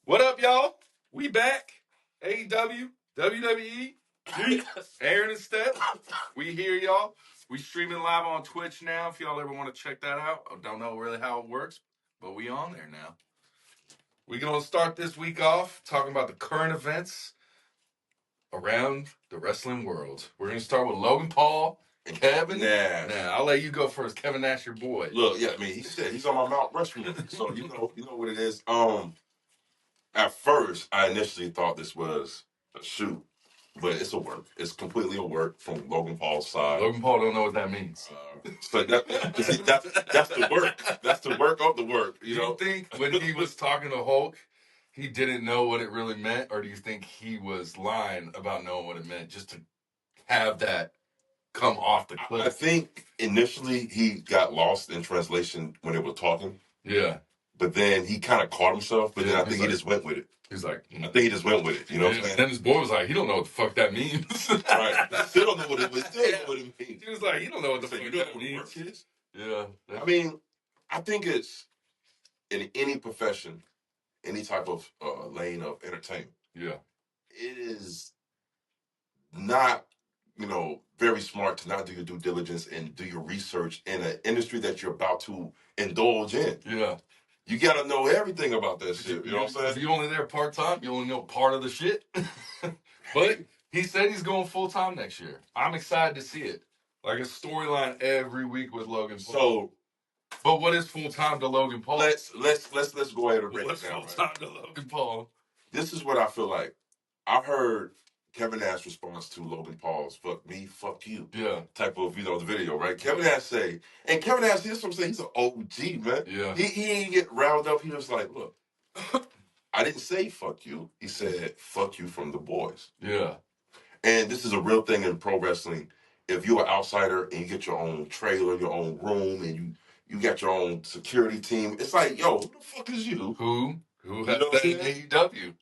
What up, y'all? We back. AEW, WWE, Aaron and Steph. We here, y'all. We streaming live on Twitch now. If y'all ever want to check that out, I don't know really how it works, but we on there now. We're gonna start this week off talking about the current events around the wrestling world. We're gonna start with Logan Paul and Kevin Nash. Nah, I'll let you go first. Kevin Nash, your boy. Look, yeah, I mean, he said he's on my Mount Rushmore, so you know what it is. At first, I initially thought this was a shoot, but it's a work. It's completely a work from Logan Paul's side. Logan Paul don't know what that means. But that's the work. That's the work of the work. You don't think when he was talking to Hulk, he didn't know what it really meant, or do you think he was lying about knowing what it meant just to have that come off the cliff? I think initially he got lost in translation when they were talking. Yeah. But then he kind of caught himself, but then I think he just went with it. He's like, I think he just went with it. You know what I'm saying? Then his boy was like, he don't know what the fuck that means. Right. Still don't know what it means. Still don't know what it means. He was like, you don't know what the fuck that means. Is? Yeah. I mean, I think it's in any profession, any type of lane of entertainment. Yeah. It is not, very smart to not do your due diligence and do your research in an industry that you're about to indulge in. Yeah. You got to know everything about that shit. You know what I'm saying? If you're only there part-time, you only know part of the shit. But he said he's going full-time next year. I'm excited to see it. Like a storyline every week with Logan Paul. So, but what is full-time to Logan Paul? Let's go ahead and break What's it down. full-time to Logan Paul? This is what I feel like. I heard Kevin Nash's response to Logan Paul's "fuck me, fuck you" type of the video, right? Kevin Nash say, and Kevin Nash, here's what I'm saying, he's an OG, man. Yeah. He ain't get riled up. He was like, look, I didn't say fuck you. He said fuck you from the boys. Yeah. And this is a real thing in pro wrestling. If you're an outsider and you get your own trailer, your own room, and you got your own security team, it's like, yo, who the fuck is you? Who has that in AEW?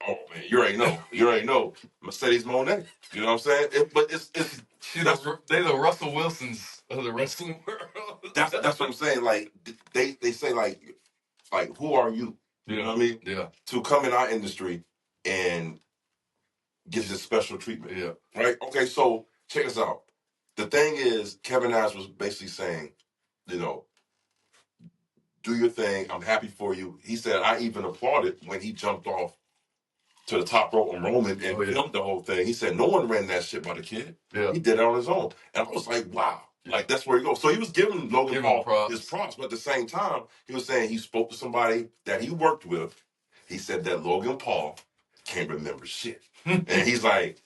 Oh man, you already know. You already know. Mercedes Monet. You know what I'm saying? But it's they the Russell Wilsons of the wrestling world. That's what I'm saying. Like they say like who are you? You know what I mean? Yeah. To come in our industry and get this special treatment. Yeah. Right? Okay, so check this out. The thing is, Kevin Nash was basically saying, do your thing. I'm happy for you. He said I even applauded when he jumped off to the top rope on Roman and filmed the whole thing. He said no one ran that shit by the kid. Yeah. He did it on his own. And I was like, wow. Yeah. Like, that's where he goes. So he was giving Logan Paul his props. But at the same time, he was saying he spoke to somebody that he worked with. He said that Logan Paul can't remember shit. And he's like,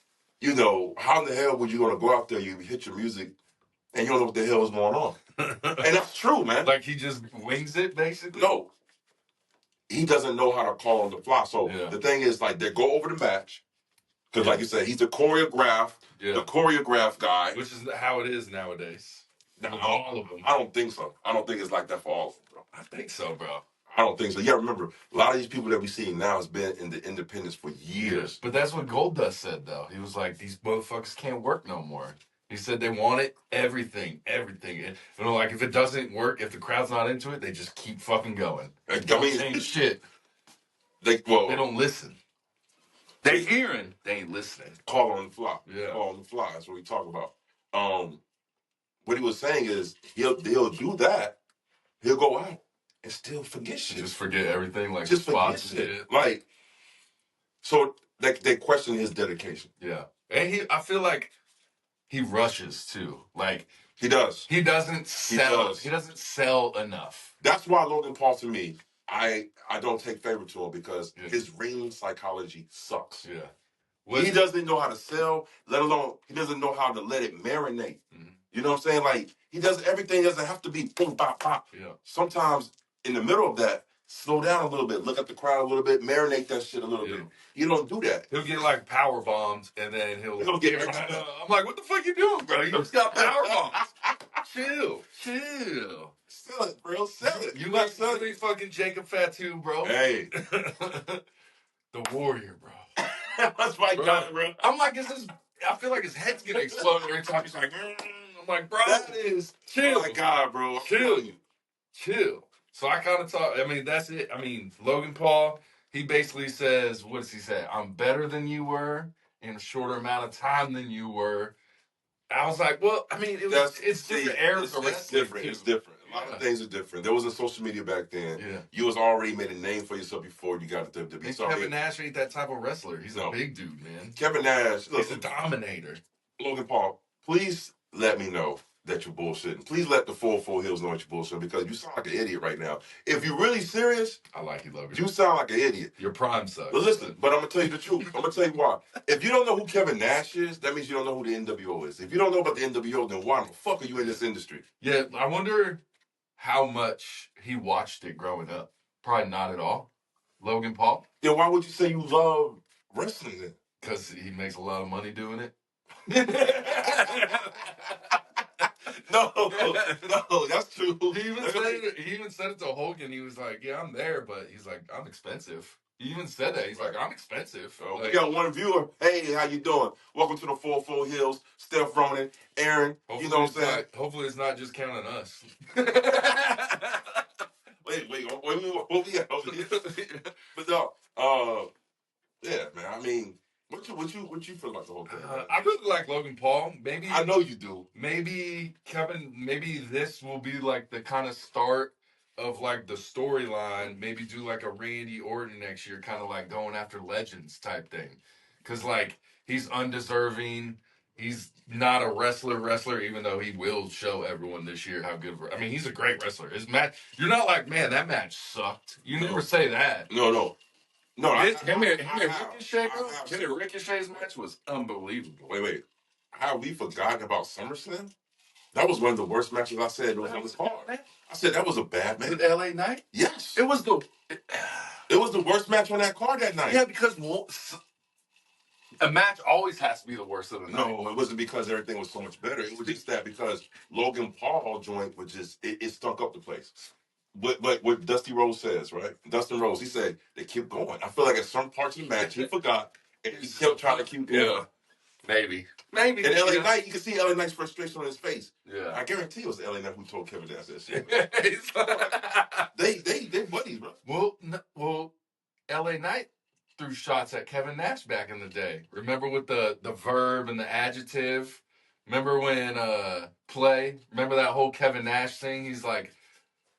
how in the hell would you going to go out there, you hit your music, and you don't know what the hell is going on? And that's true, man. Like he just wings it, basically? No. He doesn't know how to call on the fly. So the thing is, like, they go over the match. Because, like you said, he's the choreograph guy. Which is how it is nowadays. All of them. I don't think so. I don't think it's like that for all of them, bro. I think so, bro. I don't think so. Yeah, remember, a lot of these people that we see now has been in the independents for years. But that's what Goldust said, though. He was like, these motherfuckers can't work no more. He said they want it, everything. And, like, if it doesn't work, if the crowd's not into it, they just keep fucking going. They don't change shit. They don't listen. They hearing, they ain't listening. Call on the fly. Yeah. Call on the fly. That's what we talk about. What he was saying is he'll do that. He'll go out and still forget shit. Just forget everything, like just forget shit. Like, so they question his dedication. Yeah. And I feel like he rushes too. Like he does. He doesn't sell. He doesn't sell enough. That's why Logan Paul, to me, I don't take favor to him because his ring psychology sucks. Yeah. He doesn't know how to sell, let alone he doesn't know how to let it marinate. Mm-hmm. You know what I'm saying? Like, everything doesn't have to be boom, pop, pop. Yeah. Sometimes in the middle of that, slow down a little bit, look at the crowd a little bit, marinate that shit a little bit. You don't do that. He'll get like power bombs and then he'll get I'm like, what the fuck you doing, bro? You just got power bombs. Chill. Sell it, bro. Sell it. You got something fucking Jacob Fatu, bro. Hey. The warrior, bro. That's my guy, bro. I'm like, I feel like his head's gonna explode every time he's like, I'm like, bro. That is chill. My God, bro. Chill. So I kind of thought, I mean, that's it. I mean, Logan Paul, he basically says, what does he say? I'm better than you were in a shorter amount of time than you were. I was like, well, I mean, it's different eras of wrestling. It's different. A lot of things are different. There wasn't social media back then. Yeah. You was already made a name for yourself before you got to WWE. So Kevin Nash ain't that type of wrestler. He's a big dude, man. Kevin Nash, look, he's a dominator. Logan Paul, please let me know that you're bullshitting. Please let the 4-4 Heels know that you're bullshitting, because you sound like an idiot right now. If you're really serious, I like you, Logan. You sound like an idiot. Your prime sucks. But listen, I'm gonna tell you the truth. I'm gonna tell you why. If you don't know who Kevin Nash is, that means you don't know who the NWO is. If you don't know about the NWO, then why the fuck are you in this industry? Yeah, I wonder how much he watched it growing up. Probably not at all. Logan Paul. Then why would you say you love wrestling then? Because he makes a lot of money doing it. No, that's true. He even said it to Hogan. He was like, "Yeah, I'm there," but he's like, "I'm expensive." He even said that. He's like, "I'm expensive." We got one viewer. Hey, how you doing? Welcome to the 4-4 Heels. Steph, Ronan, Aaron. Hopefully, you know what I'm saying? Hopefully, it's not just counting us. wait, what we got? But no, yeah, man. I mean, what you feel about the whole thing? I really like Logan Paul. Maybe I know you do. Maybe Kevin. Maybe this will be like the kind of start of like the storyline. Maybe do like a Randy Orton next year, kind of like going after legends type thing. Because like he's undeserving. He's not a wrestler, even though he will show everyone this year how good. I mean, he's a great wrestler. His match. You're not like, man, that match sucked. You never say that. No. Him and Ricochet's match was unbelievable. Wait. How we forgotten about SummerSlam? That was one of the worst matches I said was on this card. I said that was a bad match. With LA Knight? Yes. It was the worst match on that card that night. Yeah, because a match always has to be the worst of the night. No, it wasn't because everything was so much better. It was just that because Logan Paul joint was just it stunk up the place. What Dusty Rose says, right? Dustin Rose, he said they keep going. I feel like at some parts of the match he forgot and he kept trying to keep going. Yeah. Maybe. And LA Knight, you can see LA Knight's frustration on his face. Yeah. I guarantee it was LA Knight who told Kevin Nash that shit. they buddies, bro. Well, LA Knight threw shots at Kevin Nash back in the day. Remember with the verb and the adjective? Remember when remember that whole Kevin Nash thing? He's like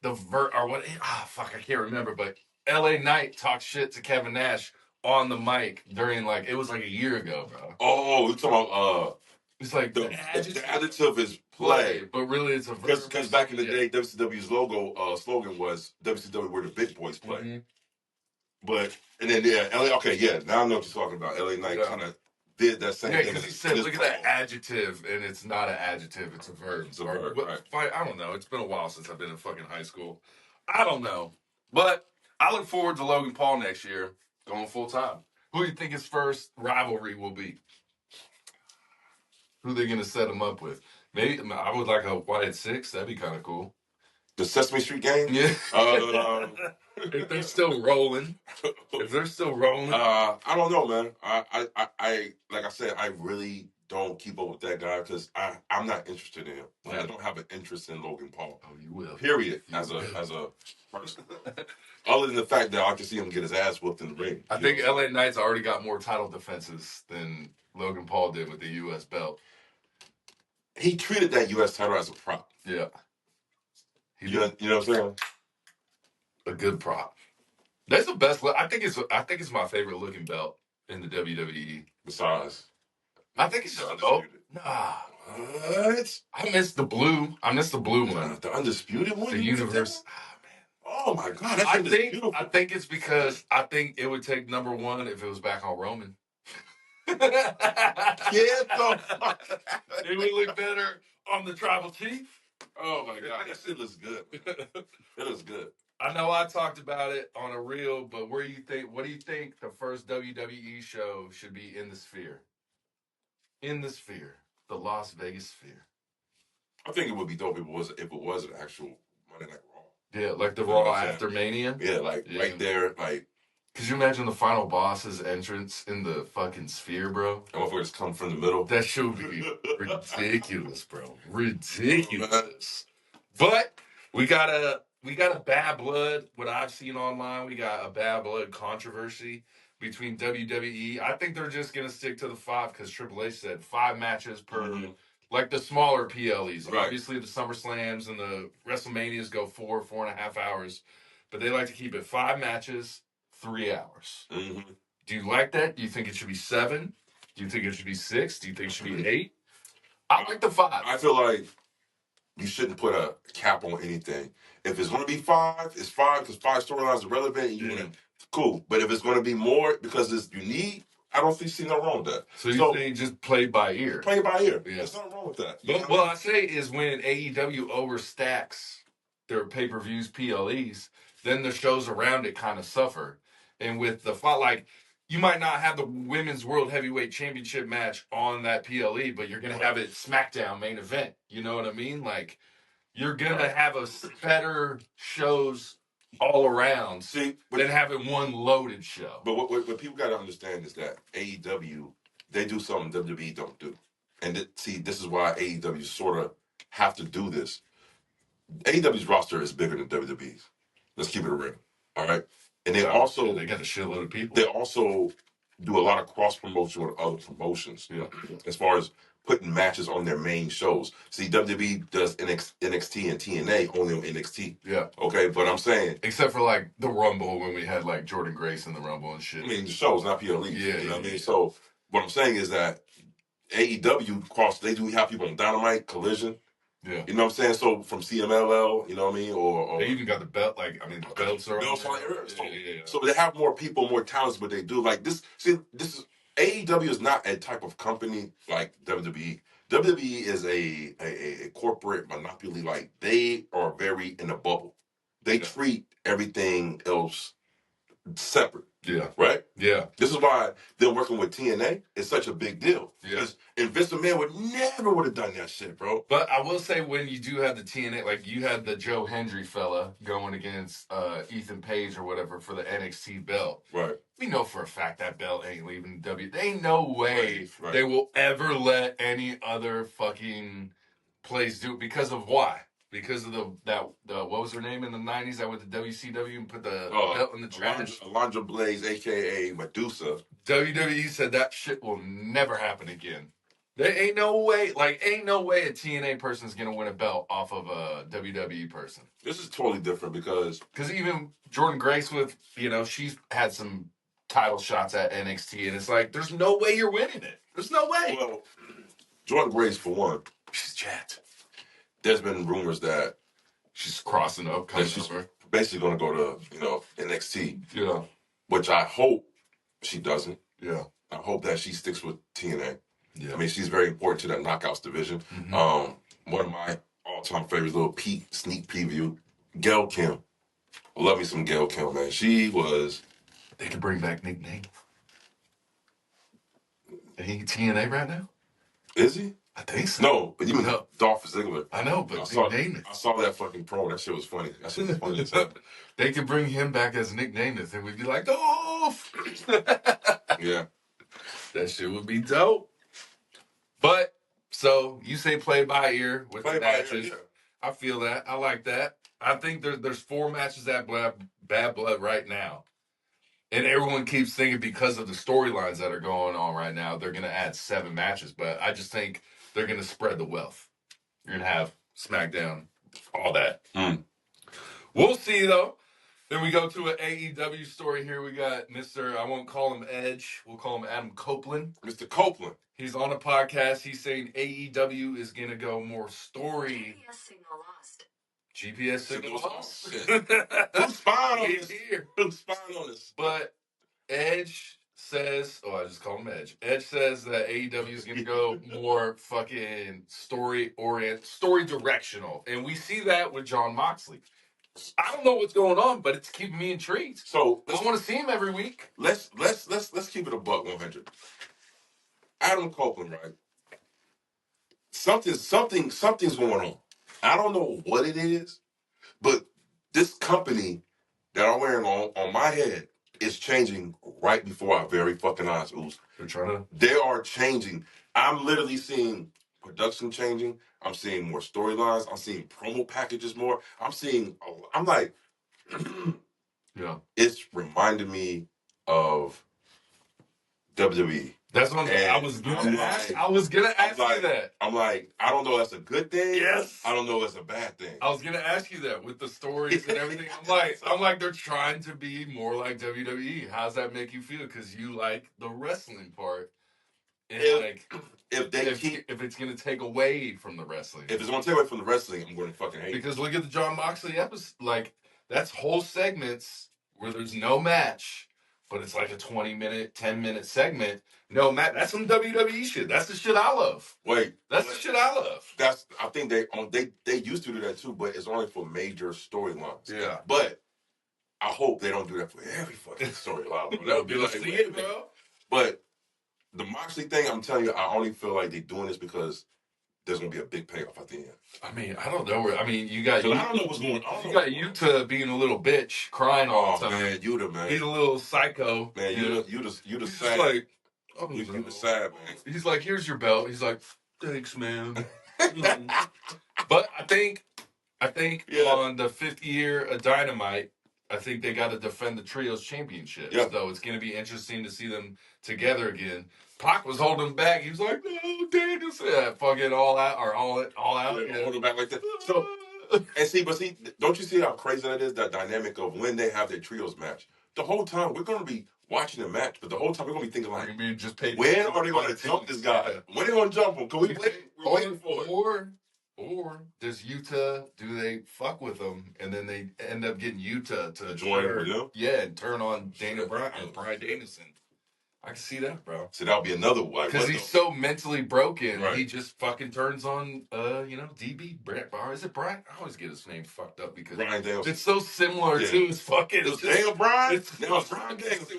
the verb or what? I can't remember. But LA Knight talked shit to Kevin Nash on the mic during it was like a year ago, bro. Oh, you're talking about it's like the adjective is play, but really it's a verb. Because back in the day, WCW's slogan was WCW where the big boys play. Mm-hmm. But and then now I know what you're talking about. LA Knight kind of did that same thing. Because he said, look at that adjective, and it's not an adjective, it's a verb. It's a verb, right. I don't know. It's been a while since I've been in fucking high school. I don't know. But I look forward to Logan Paul next year going full time. Who do you think his first rivalry will be? Who they gonna set him up with? Maybe I would like a Wyatt 6. That'd be kind of cool. The Sesame Street gang? Yeah. If they're still rolling. I don't know, man. I like I said, I really don't keep up with that guy because I'm not interested in him. I don't have an interest in Logan Paul. Oh, you will. Period. As a person. Other than the fact that I can see him get his ass whooped in the ring. I think LA Knight's already got more title defenses than Logan Paul did with the U.S. belt. He treated that U.S. title as a prop. Yeah. You know what I'm saying? A good prop. That's the best. I think it's my favorite looking belt in the WWE. Besides, I think it's undisputed. Nah. What? I missed the blue. I missed the blue one. The undisputed one. The universe. Oh my God! I think it's because I think it would take number one if it was back on Roman. Get the fuck. It would look better on the Tribal Chief. Oh my God, that shit looks good. It looks good. I know I talked about it on a reel, but what do you think the first WWE show should be in the Sphere? In the Sphere, the Las Vegas Sphere. I think it would be dope if it was an actual Monday Night Raw. Yeah, like the Raw after Mania. Yeah, right there, like. Could you imagine the final boss's entrance in the fucking Sphere, bro? And if it just come from the middle. That should be ridiculous, bro. Ridiculous. But we gotta we got a bad blood. What I've seen online, we got a bad blood controversy between WWE. I think they're just gonna stick to the 5 because Triple H said 5 matches per, like the smaller PLEs. Right. Obviously, the SummerSlams and the WrestleManias go 4.5 hours, but they like to keep it 5 matches, 3 hours. Mm-hmm. Do you like that? Do you think it should be 7? Do you think it should be 6? Do you think it should be 8? I like the 5. I feel like you shouldn't put a cap on anything. If it's going to be 5, it's 5 because 5 storylines are relevant. And you win. Cool. But if it's going to be more because it's unique, I don't see nothing wrong with that. So you think just play by ear? Play by ear. Yeah. There's nothing wrong with that. But what I say is when AEW overstacks their pay-per-views, PLEs, then the shows around it kind of suffer. And with the fight, like, you might not have the Women's World Heavyweight Championship match on that PLE, but you're going to have it SmackDown main event. You know what I mean? Like, you're going to have a better shows all around than having one loaded show. But what people got to understand is that AEW, they do something WWE don't do. And this is why AEW sort of have to do this. AEW's roster is bigger than WWE's. Let's keep it real. All right? And they also... they got a shitload of people. They also do a lot of cross-promotion with other promotions. Yeah. As far as putting matches on their main shows. See, WWE does NXT and TNA only on NXT. Yeah. Okay, but I'm saying... Except for, like, the Rumble when we had, like, Jordan Grace in the Rumble and shit. I mean, the shows, not PLE. Yeah, you know what I mean? So, what I'm saying is that AEW, they do have people on Dynamite, Collision. Yeah. You know what I'm saying? So, from CMLL, you know what I mean? Or they even got the belt, the belts are on there. So, they have more people, more talents, but they do. Like, this is... AEW is not a type of company like WWE. WWE is a corporate monopoly. Like, they are very in a bubble. They treat everything else separate. Yeah. Right? Yeah. This is why them working with TNA is such a big deal. Yeah. Because Vince McMahon would have done that shit, bro. But I will say when you do have the TNA, like you had the Joe Hendry fella going against Ethan Page or whatever for the NXT belt. Right. We know for a fact that belt ain't leaving WWE. There ain't no way they will ever let any other fucking place do it. Because of why? Because of the what was her name in the 90s that went to WCW and put the belt in the trash? Alundra Blaze, a.k.a. Medusa. WWE said that shit will never happen again. There ain't no way a TNA person is going to win a belt off of a WWE person. This is totally different because even Jordan Grace she's had some title shots at NXT, and it's like, there's no way you're winning it. There's no way. Well, Jordan Grace, for one, she's jacked. There's been rumors that she's crossing up, she's basically going to go to, NXT. Yeah. Which I hope she doesn't. Yeah. I hope that she sticks with TNA. Yeah. I mean, she's very important to that Knockouts division. Mm-hmm. One of my all-time favorites, little sneak preview, Gail Kim. I love me some Gail Kim, man. She was... They could bring back Nick Name. Is he TNA right now? Is he? I think so. No, but you mean Dolph Ziggler. I know, but I saw that fucking promo. That shit was funny. That shit was funny as hell. They could bring him back as Nick Namath, and we'd be like, Dolph! Yeah. That shit would be dope. But, so, you say play by ear with the matches. Ear, yeah. I feel that. I like that. I think there's 4 matches at Bad Blood right now. And everyone keeps thinking because of the storylines that are going on right now, they're going to add 7 matches. But I just think they're going to spread the wealth. You're going to have SmackDown, all that. We'll see, though. Then we go to an AEW story here. We got Mr. I won't call him Edge. We'll call him Adam Copeland. Mr. Copeland. He's on a podcast. He's saying AEW is going to go more story. GPS signal lost. Who's spying on this? Who's spying on this? But Edge says, I just call him Edge. Edge says that AEW is going to go more fucking story directional. And we see that with Jon Moxley. I don't know what's going on, but it's keeping me intrigued. So I want to see him every week. Let's keep it a buck 100. Adam Copeland, right? Something's going on. I don't know what it is, but this company that I'm wearing on my head is changing right before our very fucking eyes, Oos. They're trying to... They are changing. I'm literally seeing production changing. I'm seeing more storylines. I'm seeing promo packages more. I'm like, yeah. It's reminding me of WWE. That's what I was gonna ask you that. I'm like, I don't know if that's a good thing. Yes. I don't know if that's a bad thing. I was gonna ask you that with the stories and everything. I'm like they're trying to be more like WWE. How's that make you feel? Because you like the wrestling part. And if it's gonna take away from the wrestling. If it's gonna take away from the wrestling, I'm gonna fucking hate it. Because look at the John Moxley episode. Like, that's whole segments where there's no match, but it's like a 20-minute, 10-minute segment. No match. That's some WWE shit. That's the shit I love. That's the shit I love. I think they used to do that too, but it's only for major storylines. Yeah. But I hope they don't do that for every fucking storyline. That would be like, it, bro. But the Moxley thing, I'm telling you, I only feel like they're doing this because there's gonna be a big payoff at the end. I mean, I don't know. I mean, you got. I don't know what's going on. You got Yuta being a little bitch, crying all the time. Man, Yuta, man. He's a little psycho. Man, Yuta sad. Like, you was sad, man. He's like, here's your belt. He's like, thanks, man. But I think on the 5th year of Dynamite, I think they got to defend the Trios Championship. Yeah. So it's going to be interesting to see them together again. Pac was holding him back. He was like, no, Danielson. Fucking all out. Yeah, hold him back like that. So, don't you see how crazy that is, that dynamic of when they have their Trios match? The whole time, we're going to be watching the match, but the whole time we're going to be thinking like, when are they going to jump this guy? When are they going to jump him? Can we wait? We're waiting for it. Or does Yuta, do they fuck with him and then they end up getting Yuta to join him? Yeah, and turn on Brian Danielson. I can see that, bro. So that'll be another one. Because he's so mentally broken, right. He just fucking turns on, DB. Is it Brian? I always get his name fucked up because Brian Danielson. It's so similar to his fucking. It's Daniel Bryan. Now it's Brian Danielson.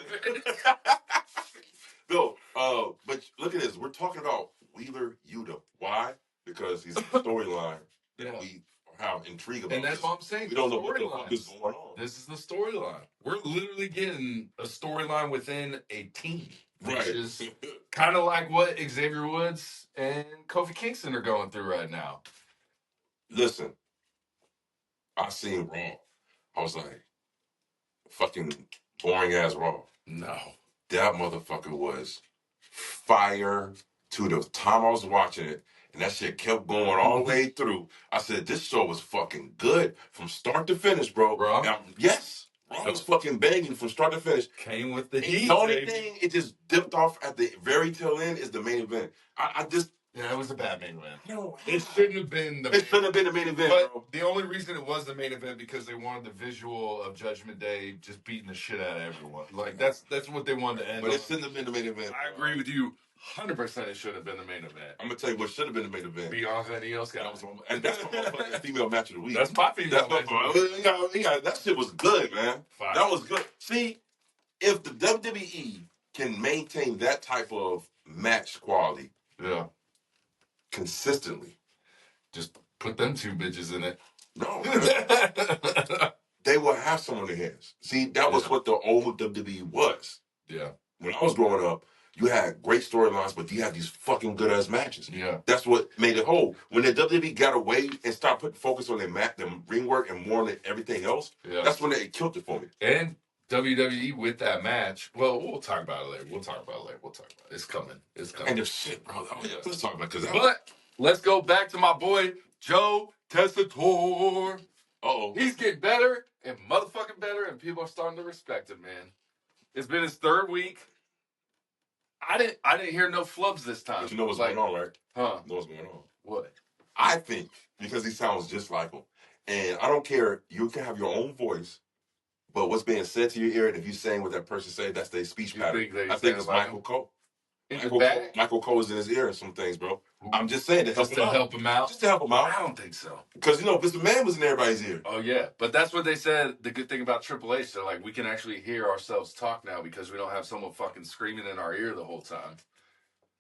No, but look at this. We're talking about Wheeler Yuta. Why? Because he's a storyline that we have intrigue about. And that's what I'm saying. We don't know what the fuck is going on. This is the storyline. We're literally getting a storyline within a team. Which is kind of like what Xavier Woods and Kofi Kingston are going through right now. Listen, I seen Raw. I was like, fucking boring ass Raw. No. That motherfucker was fire to the time I was watching it. And that shit kept going all the way through. I said, this show was fucking good from start to finish, bro. Now, yes, Raw was fucking banging from start to finish. Came with the heat. The only thing, it just dipped off at the very tail end is the main event. Yeah, it was a bad main event. No, it shouldn't have been the main event, but bro. The only reason it was the main event because they wanted the visual of Judgment Day just beating the shit out of everyone. Like, that's what they wanted to end But it shouldn't have been the main event. I agree with you 100% it should have been the main event. I'm going to tell you what should have been the main event. Bianca and Io Sky. And that's my motherfucking female match of the week. That's my female match of the week. Yeah, that shit was good, man. Fire. That was good. See, if the WWE can maintain that type of match quality consistently, just put them two bitches in it. No. They will have some on their hands. See, that was what the old WWE was. Yeah. When I was growing up, you had great storylines, but you had these fucking good-ass matches. Yeah. That's what made it whole. When the WWE got away and started putting focus on their ring work and more on everything else, that's when they killed it for me. And WWE with that match, well, we'll talk about it later. It's coming. And the shit, bro. Let's talk about it. But let's go back to my boy, Joe Tessitore. Uh-oh. He's getting better and motherfucking better, and people are starting to respect him, man. It's been his 3rd week. I didn't hear no flubs this time. But you know what's going on, right? Huh? You know what's going on? What? I think because he sounds just like him, and I don't care. You can have your own voice, but what's being said to your ear, and if you're saying what that person said, that's their speech pattern. I think it's Michael Cole. Michael Cole is in his ear and some things, bro. I'm just saying to help him out. Just to help him out. I don't think so. Because, Mr. Man was in everybody's ear. Oh, yeah. But that's what they said. The good thing about Triple H, they're like, we can actually hear ourselves talk now because we don't have someone fucking screaming in our ear the whole time.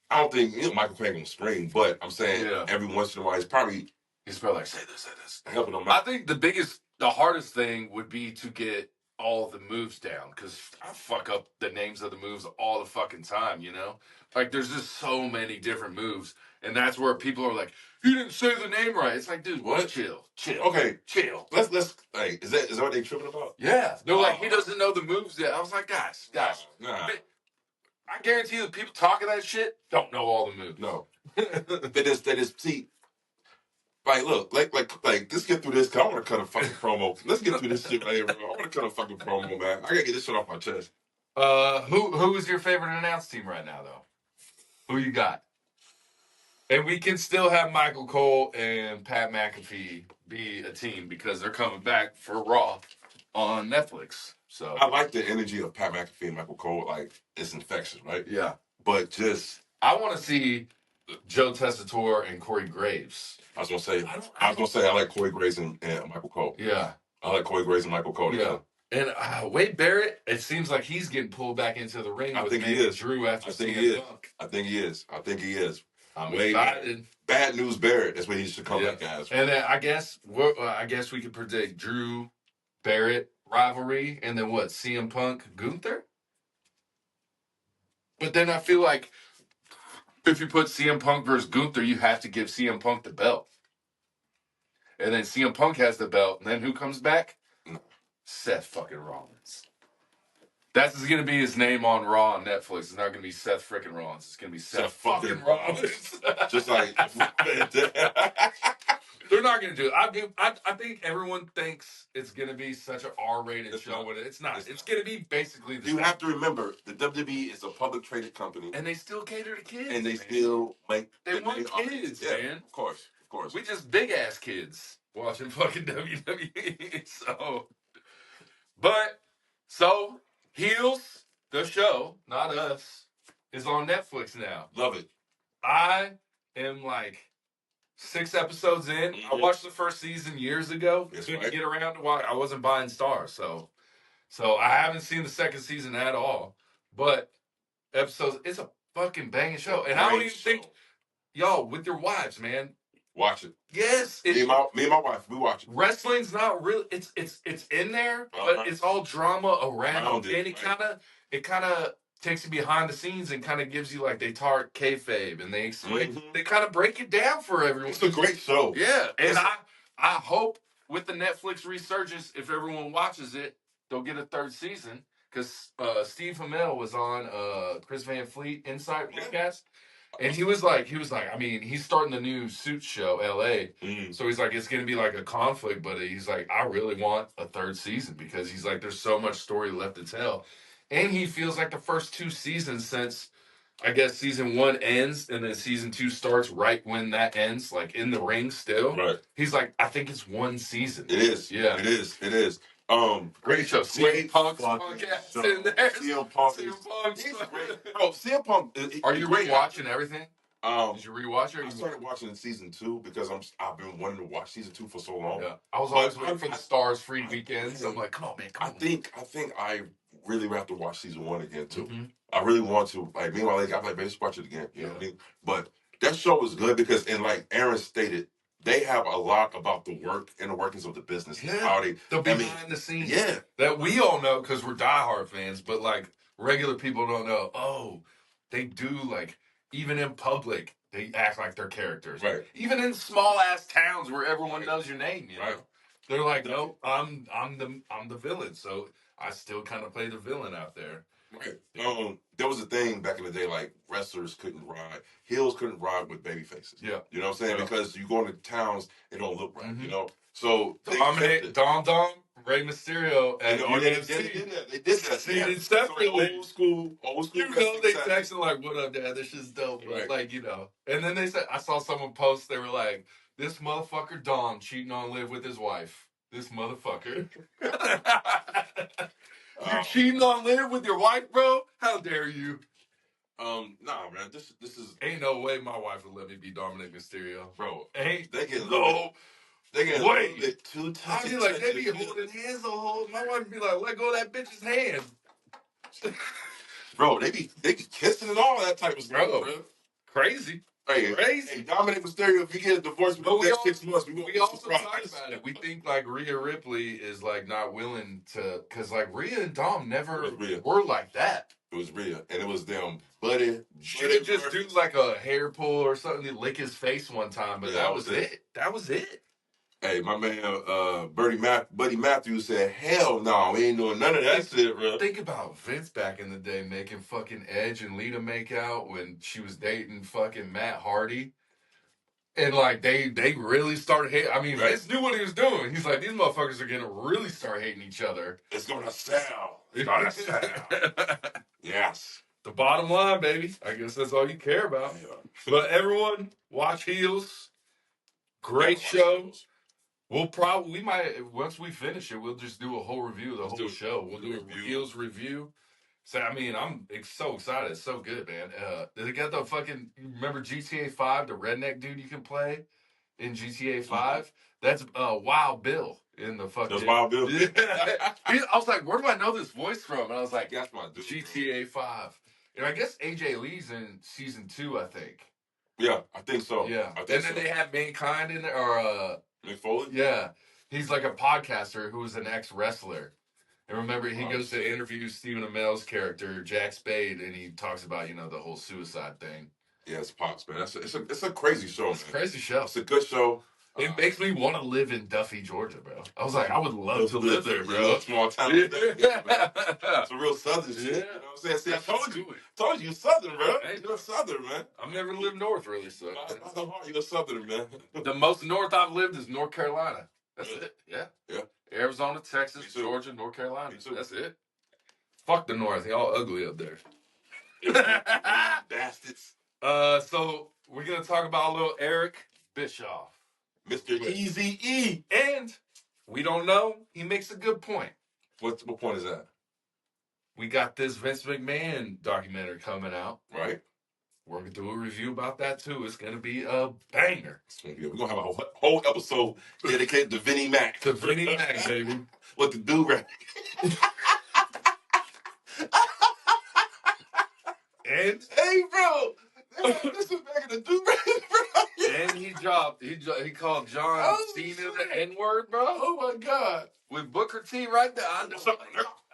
I don't think Michael Cole ain't going to scream, but I'm saying every once in a while, he's probably like, say this. Helping him out. I think the hardest thing would be to get all the moves down because I fuck up the names of the moves all the fucking time, you know? Like, there's just so many different moves. And that's where people are like, you didn't say the name right. It's like, dude, what? Chill. Okay, chill. Let's. Hey, is that what they tripping about? Yeah. They're like, he doesn't know the moves yet. I was like, guys. Nah. I guarantee you, the people talking that shit don't know all the moves. No. They just see. Like, look, like, let's get through this. Cause I want to cut a fucking promo. Let's get through this shit right here, bro. I want to cut a fucking promo, man. I gotta get this shit off my chest. Who is your favorite announce team right now, though? Who you got? And we can still have Michael Cole and Pat McAfee be a team because they're coming back for Raw on Netflix. So I like the energy of Pat McAfee and Michael Cole. Like, it's infectious, right? Yeah. But just, I want to see Joe Tessitore and Corey Graves. I was gonna say I like Corey Graves and Michael Cole. Yeah. I like Corey Graves and Michael Cole. Yeah. And Wade Barrett, it seems like he's getting pulled back into the ring. I think he is. Drew after I think he is. I'm Wade, excited. Bad News Barrett. That's what he should come back as. And then I guess we could predict Drew Barrett rivalry, and then what? CM Punk Gunther. But then I feel like if you put CM Punk versus Gunther, you have to give CM Punk the belt. And then CM Punk has the belt, and then who comes back? Seth fucking Rollins. That's going to be his name on Raw on Netflix. It's not going to be Seth freaking Rollins. It's going to be Seth fucking Rollins. Just like they're not going to do it. I think everyone thinks it's going to be such an R-rated show. It's not. It's going to be basically the You have to remember, the WWE is a public traded company. And they still cater to kids. And they still make... They want kids, man. Of course. We just big-ass kids watching fucking WWE. So, Heelz, the show, not us, is on Netflix now. Love it. I am like 6 episodes in. I watched the first season years ago. Couldn't get around to watch. I wasn't buying Stars, so I haven't seen the second season at all. But episodes, it's a fucking banging show. And I don't even think, y'all, with your wives, man. Watch it. Yes. Me and my wife, we watch it. Wrestling's not really, it's in there, but it's all drama around it. And it kind of takes you behind the scenes and kind of gives you like they talk kayfabe and they kind of break it down for everyone. It's a great show. Yeah. And I hope with the Netflix resurgence, if everyone watches it, they'll get a third season. Because Steve Hamel was on Chris Van Fleet Insight podcast. And he was like, I mean, he's starting the new Suits show, LA. So he's like, it's going to be like a conflict, but he's like, I really want a third season because he's like, there's so much story left to tell. And he feels like the first 2 seasons since, I guess, season 1 ends and then season 2 starts right when that ends, like in the ring still. Right. He's like, I think it's 1 season. It is. Yeah. It is. Great show. CM Punk's podcast in there. CM Punk. Bro, CM Punk. Are you rewatching everything? Did you rewatch it? I started watching season 2 because I've been wanting to watch season 2 for so long. Yeah. I was always waiting for the Stars free weekends. I'm like, come on, man. I think I really have to watch season 1 again too. I really want to. Like, me and my lady, I'm like, man, just watch it again. You know what I mean? But that show is good because, and like Aaron stated, they have a lot about the work and the workings of the business. Yeah. How the behind the scenes. Yeah. That we all know because we're diehard fans, but like regular people don't know. Oh, they do, like, even in public, they act like they're characters. Right. Even in small ass towns where everyone knows your name, you know. They're like, no, I'm the villain, so I still kind of play the villain out there. Right. There was a thing back in the day, like wrestlers couldn't ride. Heels couldn't ride with baby faces. Yeah. You know what I'm saying? Yeah. Because you go into towns, it don't look right, you know? So Dominate Dom, Rey Mysterio, and they did that. See, separately. Old school. You know, they texting like, "What up, Dad? This shit's dope." Right. Like, you know. And then they said, I saw someone post. They were like, "This motherfucker Dom cheating on Liv with his wife. This motherfucker." You cheating on Liv with your wife, bro? How dare you? Nah, man. This is ain't no way my wife would let me be Dominic Mysterio, bro. Ain't they get no. They get wait. Too I mean, like, they be holding hands the whole. My wife be like, "Let go of that bitch's hand." Bro, they be kissing and all that type of stuff, bro. Crazy. Hey, Dominic Mysterio, if you get a divorce within the next 6 months, we also talked about it. We think like Rhea Ripley is like not willing to, because like Rhea and Dom never were like that. It was Rhea, and it was them. Buddy, she would just do like a hair pull or something to lick his face one time, but that was it. That was it. Hey, my man, Buddy Matthews said, "Hell no, we ain't doing none of that shit, bro." Think about Vince back in the day making fucking Edge and Lita make out when she was dating fucking Matt Hardy. And like they really started hating. I mean, Vince knew what he was doing. He's like, these motherfuckers are gonna really start hating each other. It's gonna sell. It's gonna sell. Yes. The bottom line, baby. I guess that's all you care about. Yeah. But everyone, watch Heelz. Great show. We might, once we finish it, we'll just do a whole review of the whole show. We'll do a Heelz review. So, I mean, I'm so excited. It's so good, man. They got the fucking, remember GTA 5, the redneck dude you can play in GTA 5? That's Wild Bill in the fucking. That's Wild Bill? I was like, where do I know this voice from? And I was like, that's my dude. GTA 5. And I guess AJ Lee's in season 2, I think. Yeah, I think so. Yeah. And then they have Mankind in there, or Mick Foley? Yeah. He's like a podcaster who was an ex-wrestler. And remember, he goes to interview Stephen Amell's character, Jack Spade, and he talks about, the whole suicide thing. Yeah, it's Pops, man. It's a crazy show, It's a crazy show. It's a good show. It makes me want to live in Duffy, Georgia, bro. I was like, I would love to live there, bro. Small town. It's a real Southern shit. You know what I'm saying? See, I told you Southern, bro. Hey, you're a Southern, man. I've never lived north, really, so. You're a Southern, man. The most north I've lived is North Carolina. That's it. Yeah. Yeah. Arizona, Texas, Georgia, North Carolina. That's it. Fuck the North. Y'all ugly up there. Bastards. So we're going to talk about a little Eric Bischoff. Mr. Eazy-E. And we don't know. He makes a good point. What point is that? We got this Vince McMahon documentary coming out. Right. We're going to do a review about that, too. It's going to be a banger. We're going to have a whole episode dedicated to Vinnie Mac. To Vinnie Mac, baby. With the do-rag. And hey, bro. This is back in the do-rag, bro. And he called John Cena the N-word, bro. Oh, my God. With Booker T right there.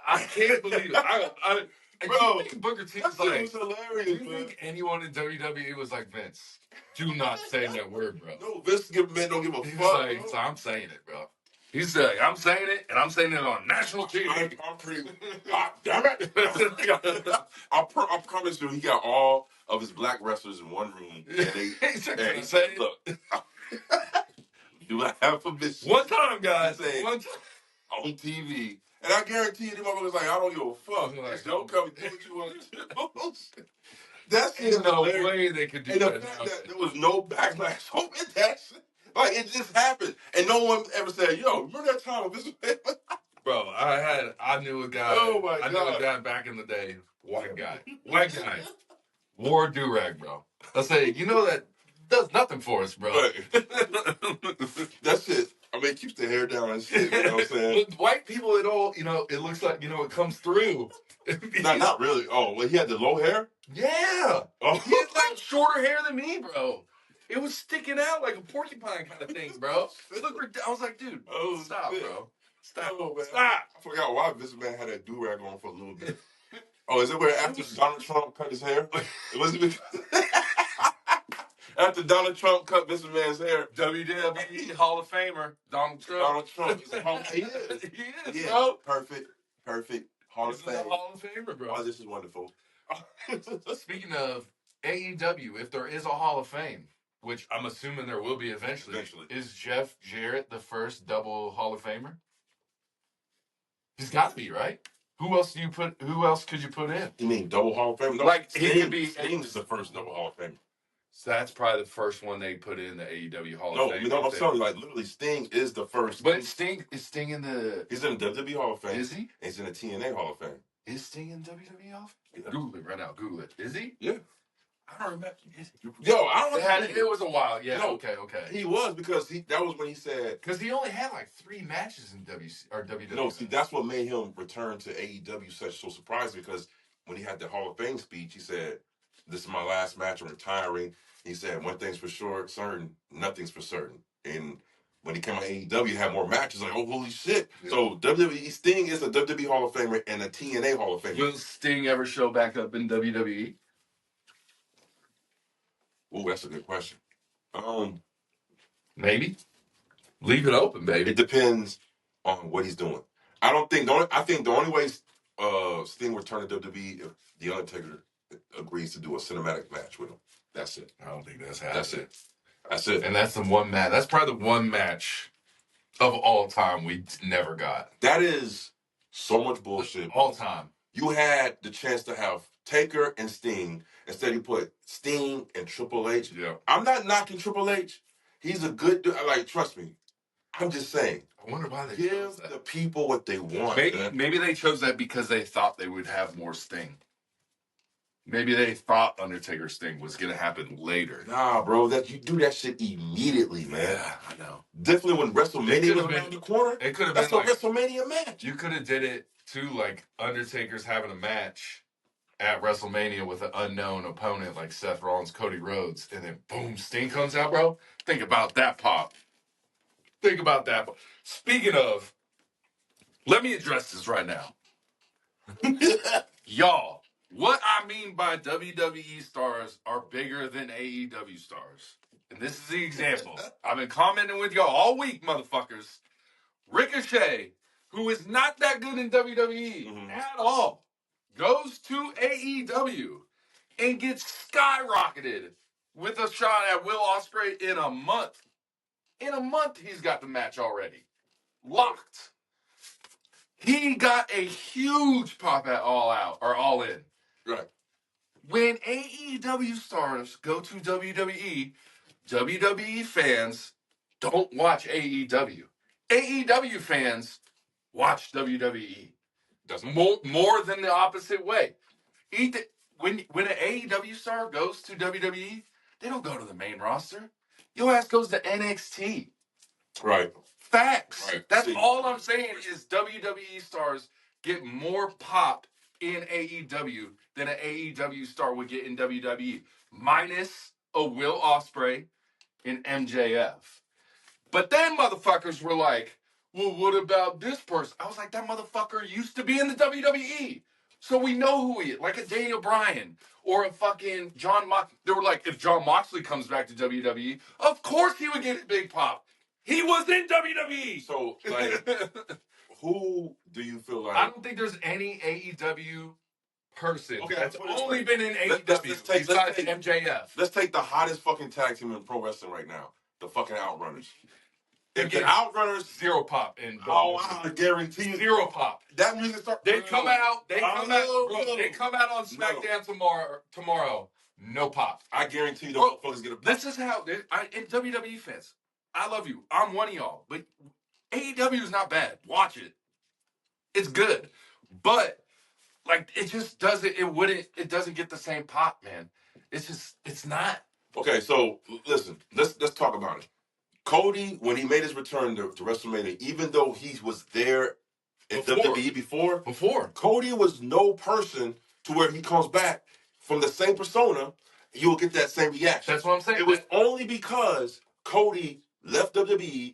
I can't believe it. Bro, Booker T was like, was hilarious, do you think anyone in WWE was like, Vince, do not say that word, bro? No, Vince don't give a fuck. Like, so I'm saying it, bro. He's like, I'm saying it, and I'm saying it on national TV. I'm pretty. God damn it! I promise you, he got all of his black wrestlers in one room. And he said, look, do I have permission? One time, guys. One time. On TV. And I guarantee you, the motherfuckers like, I don't give a fuck. Like, don't come do what you want to do. That's no way they could do that. And the fact that there was no backlash over that shit. Like, it just happened. And no one ever said, yo, remember that time with this? Bro, I knew a guy. Oh, my God. I knew a guy back in the day. White guy. Wore a do-rag, bro. I say, that does nothing for us, bro. Right. That shit. I mean, it keeps the hair down and shit, you know what I'm saying? But white people, it looks like, it comes through. Not really. Oh, well, he had the low hair? Yeah. Oh. He had, like, shorter hair than me, bro. It was sticking out like a porcupine kind of thing, bro. I was like, dude, stop, bro. Stop. Oh, man. Stop. I forgot why this man had that do-rag on for a little bit. Oh, is it where after Donald Trump cut his hair? Was it because... After Donald Trump cut Mr. Man's hair, WWE Hall of Famer, Donald Trump. Is a Hall of Famer. He is, bro. Perfect. Hall of Fame. Hall of Famer, bro. Oh, this is wonderful. Speaking of AEW, if there is a Hall of Fame, which I'm assuming there will be eventually. Is Jeff Jarrett the first double Hall of Famer? He's got to be, right? Who else could you put in? You mean double Hall of Fame? No, like he could be. Sting is the first double Hall of Fame. So that's probably the first one they put in the AEW Hall of Fame. No, I'm telling you, like literally, Sting is the first. But is Sting in the? He's in the WWE Hall of Fame. Is he? He's in the TNA Hall of Fame. Is Sting in WWE Hall of Fame? Yeah. Google it right now. Google it. Is he? Yeah. I don't remember. Yo, I don't know. It was a while. Yeah. No, okay. He was because that was when he said because he only had like 3 matches in WWE. No, see, that's what made him return to AEW so surprising because when he had the Hall of Fame speech, he said, this is my last match. I'm retiring. He said, one thing's for sure, certain, nothing's for certain. And when he came on AEW, he had more matches. Like, oh, holy shit. Yeah. So WWE, Sting is a WWE Hall of Famer and a TNA Hall of Famer. Will Sting ever show back up in WWE? Oh, that's a good question. Maybe. Leave it open, baby. It depends on what he's doing. I think the only way Sting return to WWE if The Undertaker agrees to do a cinematic match with him. That's it. I don't think that's happening. That's it. And that's the one match. That's probably the one match of all time we never got. That is so much bullshit. All time. You had the chance to have Taker and Sting. Instead, you put Sting and Triple H. Yeah. I'm not knocking Triple H. He's a good dude. Like, trust me. I'm just saying. I wonder why they give the people what they want. Maybe they chose that because they thought they would have more Sting. Maybe they thought Undertaker Sting was gonna happen later. Nah, bro, you do that shit immediately, man. Yeah, I know. Definitely when WrestleMania was around the corner. It could have been that's a WrestleMania match. You could have did it too, like Undertaker's having a match at WrestleMania with an unknown opponent like Seth Rollins, Cody Rhodes, and then boom, Sting comes out, bro. Think about that pop. Think about that. Speaking of, let me address this right now. Y'all, what I mean by WWE stars are bigger than AEW stars. And this is the example. I've been commenting with y'all all week, motherfuckers. Ricochet, who is not that good in WWE at all, goes to AEW and gets skyrocketed with a shot at Will Ospreay in a month. In a month, he's got the match already. Locked. He got a huge pop at All Out, or All In. Right. When AEW stars go to WWE, WWE fans don't watch AEW. AEW fans watch WWE. More than the opposite way. When an AEW star goes to WWE, they don't go to the main roster. Your ass goes to NXT. Right. Facts. Right. That's all I'm saying is WWE stars get more pop in AEW than an AEW star would get in WWE. Minus a Will Ospreay and MJF. But then motherfuckers were like, well, what about this person? I was like, that motherfucker used to be in the WWE. So we know who he is. Like a Daniel Bryan or a fucking John Moxley. They were like, if John Moxley comes back to WWE, of course he would get a big pop. He was in WWE. So, like, who do you feel like... I don't think there's any AEW person that's only been in AEW besides MJF. Let's take the hottest fucking tag team in pro wrestling right now. The fucking Outrunners. If the Outrunners... Zero pop in... I guarantee you. Zero pop. That music starts... They come out on SmackDown tomorrow. No pop. I guarantee you the motherfuckers get a pop. This is how... And WWE fans, I love you. I'm one of y'all. But AEW is not bad. Watch it. It's good. But, like, it just doesn't... It doesn't get the same pop, man. It's not. Okay, so, listen. Let's talk about it. Cody, when he made his return to WrestleMania, even though he was there in WWE before, Cody was no person to where he comes back from the same persona, you'll get that same reaction. That's what I'm saying. It was only because Cody left WWE,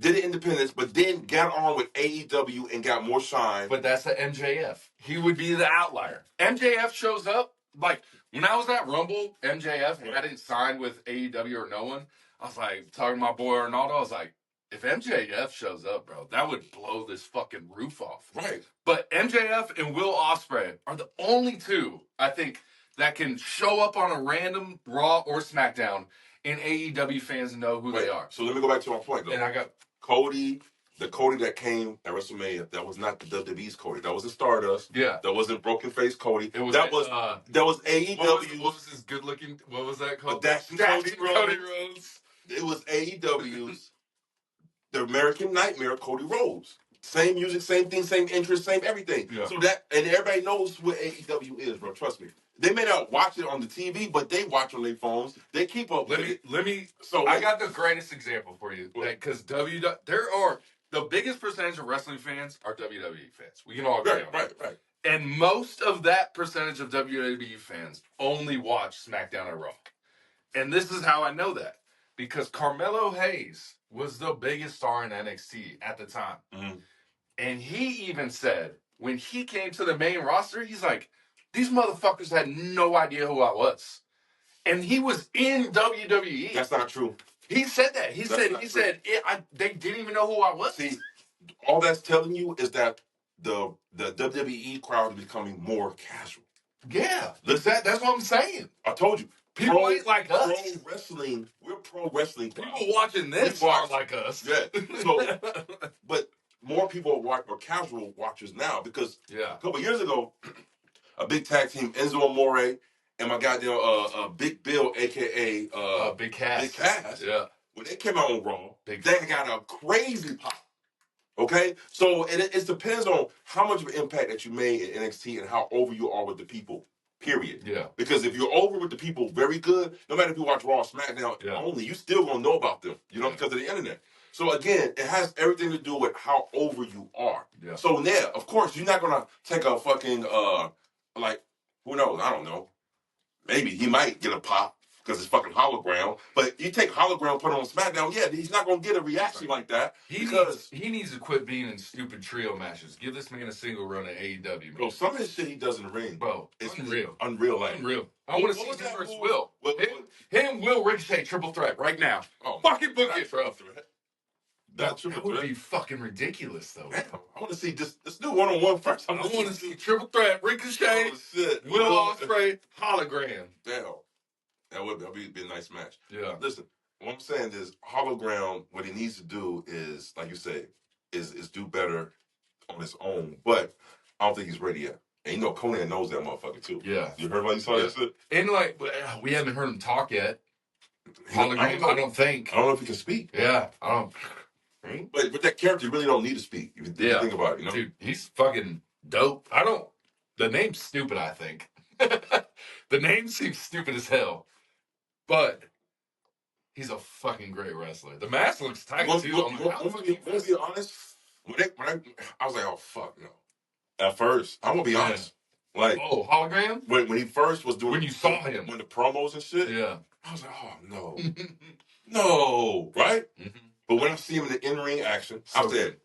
did the independence, but then got on with AEW and got more shine. But that's the MJF. He would be the outlier. MJF shows up, like, when I was at Rumble, MJF hadn't signed with AEW or no one. I was like, talking to my boy Arnaldo, I was like, if MJF shows up, bro, that would blow this fucking roof off. Right. But MJF and Will Ospreay are the only two, I think, that can show up on a random Raw or SmackDown and AEW fans know who they are. So let me go back to my point, though. And I got Cody, the Cody that came at WrestleMania, that was not the WWE's Cody. That was the Stardust. Yeah. That wasn't Broken Face Cody. It was that was AEW. What was his good looking? What was that called? Cody Rhodes. It was AEW's The American Nightmare, Cody Rhodes. Same music, same thing, same interest, same everything. Yeah. So that, and everybody knows what AEW is, bro. Trust me. They may not watch it on the TV, but they watch on their phones. They keep up with it. So I got the greatest example for you. Because the biggest percentage of wrestling fans are WWE fans. We can all agree on that. Right. And most of that percentage of WWE fans only watch SmackDown or Raw. And this is how I know that. Because Carmelo Hayes was the biggest star in NXT at the time. Mm-hmm. And he even said, when he came to the main roster, he's like, these motherfuckers had no idea who I was. And he was in WWE. That's not true. He said that. He said they didn't even know who I was. See, all that's telling you is that the WWE crowd is becoming more casual. Yeah, that's what I'm saying. I told you. People ain't like us. We're pro wrestling. People watching this aren't like us. Yeah. So, but more people are casual watchers now because a couple years ago, a big tag team, Enzo Amore and my goddamn Big Bill, aka Big Cass. Big Cass. Yeah. When they came out on Raw, they got a crazy pop. Okay, so it depends on how much of an impact that you made in NXT and how over you are with the people. Period. Yeah. Because if you're over with the people very good, no matter if you watch Raw or SmackDown only, you still gonna know about them. You know, because of the internet. So again, it has everything to do with how over you are. Yeah. So yeah, of course, you're not gonna take a fucking like who knows? I don't know. Maybe he might get a pop because it's fucking hologram. But you take hologram, put it on SmackDown, yeah, he's not gonna get a reaction like that. He needs to quit being in stupid trio matches. Give this man a single run at AEW. Bro, some of his shit he does in the ring, bro, it's unreal. Unreal. I want to see him versus Will. Him, Will, Ricochet, triple threat right now. Oh, fucking book it, bro. That would be fucking ridiculous, though. Man, I want to see this. Let's do one-on-one first. I want to see triple threat, Ricochet, Will Ospreay, hologram. Damn. That would be a nice match. Yeah. Listen, what I'm saying is hologram, what he needs to do is, like you say, is do better on his own. But I don't think he's ready yet. And you know Conan knows that motherfucker too. Yeah. You heard what he saw that shit? And like we haven't heard him talk yet. Hologram, I don't think. I don't know if he can speak. Yeah. I don't. But with that character, you really don't need to speak. If you think about it, you know? Dude, he's fucking dope. The name's stupid, I think. The name seems stupid as hell. But he's a fucking great wrestler. The mask looks tight, too. I'm gonna be honest. When I was like, oh, fuck, no. At first, I'm gonna be honest. Like, oh, hologram? When he first was doing... When you saw him. When the promos and shit. Yeah. I was like, oh, no. No, right? Mm-hmm. But when I see him in the in-ring action, I said,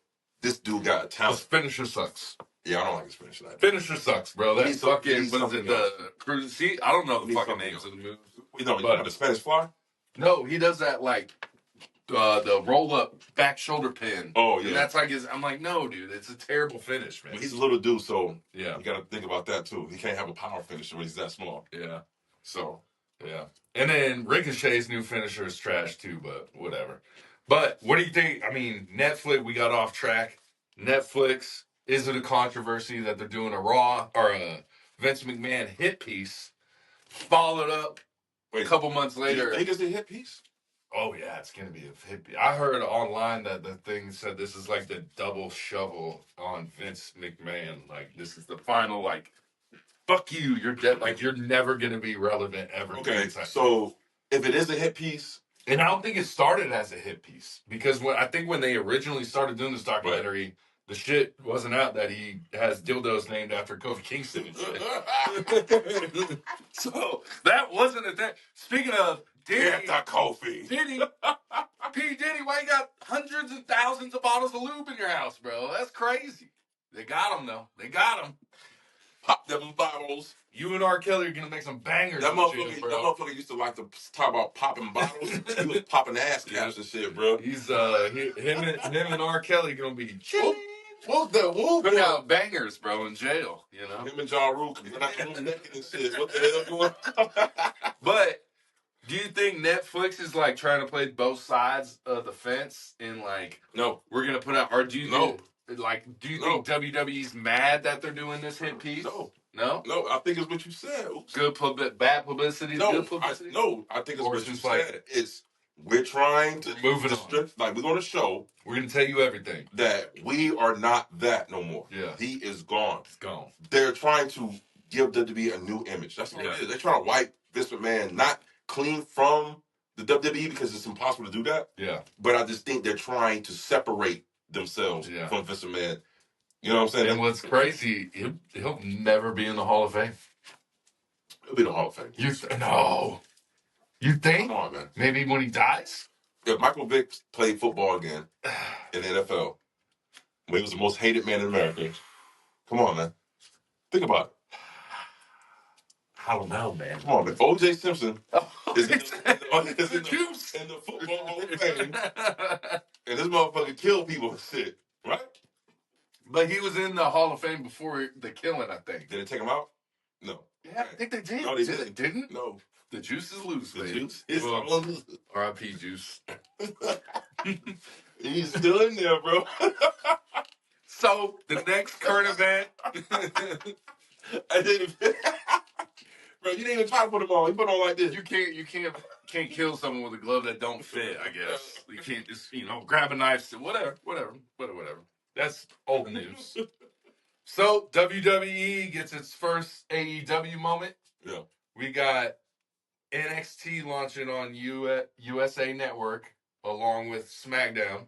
this dude got a talent. His finisher sucks. Yeah, I don't like his finisher. Finisher sucks, bro. That's fucking, what is it, the... See, I don't know the fucking names of the moves. You know, the Spanish Fly? No, he does that, like, the roll-up back shoulder pin. Oh, yeah. And that's like I'm like, no, dude, it's a terrible finish, man. Well, he's a little dude, so yeah, you got to think about that, too. He can't have a power finisher when he's that small. Yeah. So, yeah. And then Ricochet's new finisher is trash, too, but whatever. But what do you think? I mean, Netflix, we got off track. Netflix, is it a controversy that they're doing a Raw or a Vince McMahon hit piece followed up a couple months later? Do you think it's a hit piece? Oh, yeah, it's going to be a hit piece. I heard online that the thing said this is like the double shovel on Vince McMahon. Like, this is the final, like, fuck you, you're dead. Like, you're never going to be relevant ever. Okay, so if it is a hit piece... And I don't think it started as a hit piece. Because I think when they originally started doing this documentary, the shit wasn't out that he has dildos named after Kofi Kingston and shit. So that wasn't a thing. Speaking of Diddy, Kofi. Diddy, P. Diddy, why you got hundreds and thousands of bottles of lube in your house, bro? That's crazy. They got him, though. They got him. Pop them bottles. You and R. Kelly are going to make some bangers. That motherfucker used to like to talk about popping bottles. He was popping ass caps and shit, bro. He's, him and R. Kelly going to be chilling. Put out bangers, bro, in jail, you know? Him and Ja Rule coming out naked and shit. What the hell going on? But do you think Netflix is, like, trying to play both sides of the fence and, like... No. We're going to put out... Or do you think... Like, do you think WWE's mad that they're doing this hit piece? No. No? No, I think it's what you said. Oops. Bad publicity is good publicity? I think it's what you said. It's we're trying to move it on. Like, we're going to show. We're going to tell you everything. That we are not that no more. Yeah. He is gone. He's gone. They're trying to give WWE a new image. That's what it is. They're trying to wipe Vince McMahon not clean from the WWE because it's impossible to do that. Yeah. But I just think they're trying to separate themselves from Vince McMahon. You know what I'm saying? And what's crazy, he'll never be in the Hall of Fame. He'll be in the Hall of Fame. No. You think? Come on, man. Maybe when he dies? If Michael Vick played football again in the NFL, when he was the most hated man in America, come on, man. Think about it. I don't know, man. Come on, man. O.J. Simpson is in the juice in the Football Hall of Fame, and this motherfucker killed people and shit, right? But he was in the Hall of Fame before the killing, I think. Did they take him out? No. Yeah, I think they did. No, they didn't. Didn't? No. The juice is loose, The baby. juice is loose. R.I.P. Juice. He's still in there, bro. So, the next current event. I didn't. Bro, you didn't even try to put him on. You put him on like this. You can't kill someone with a glove that don't fit, I guess. You can't just, grab a knife, whatever. That's old news. So, WWE gets its first AEW moment. Yeah. We got NXT launching on USA Network along with SmackDown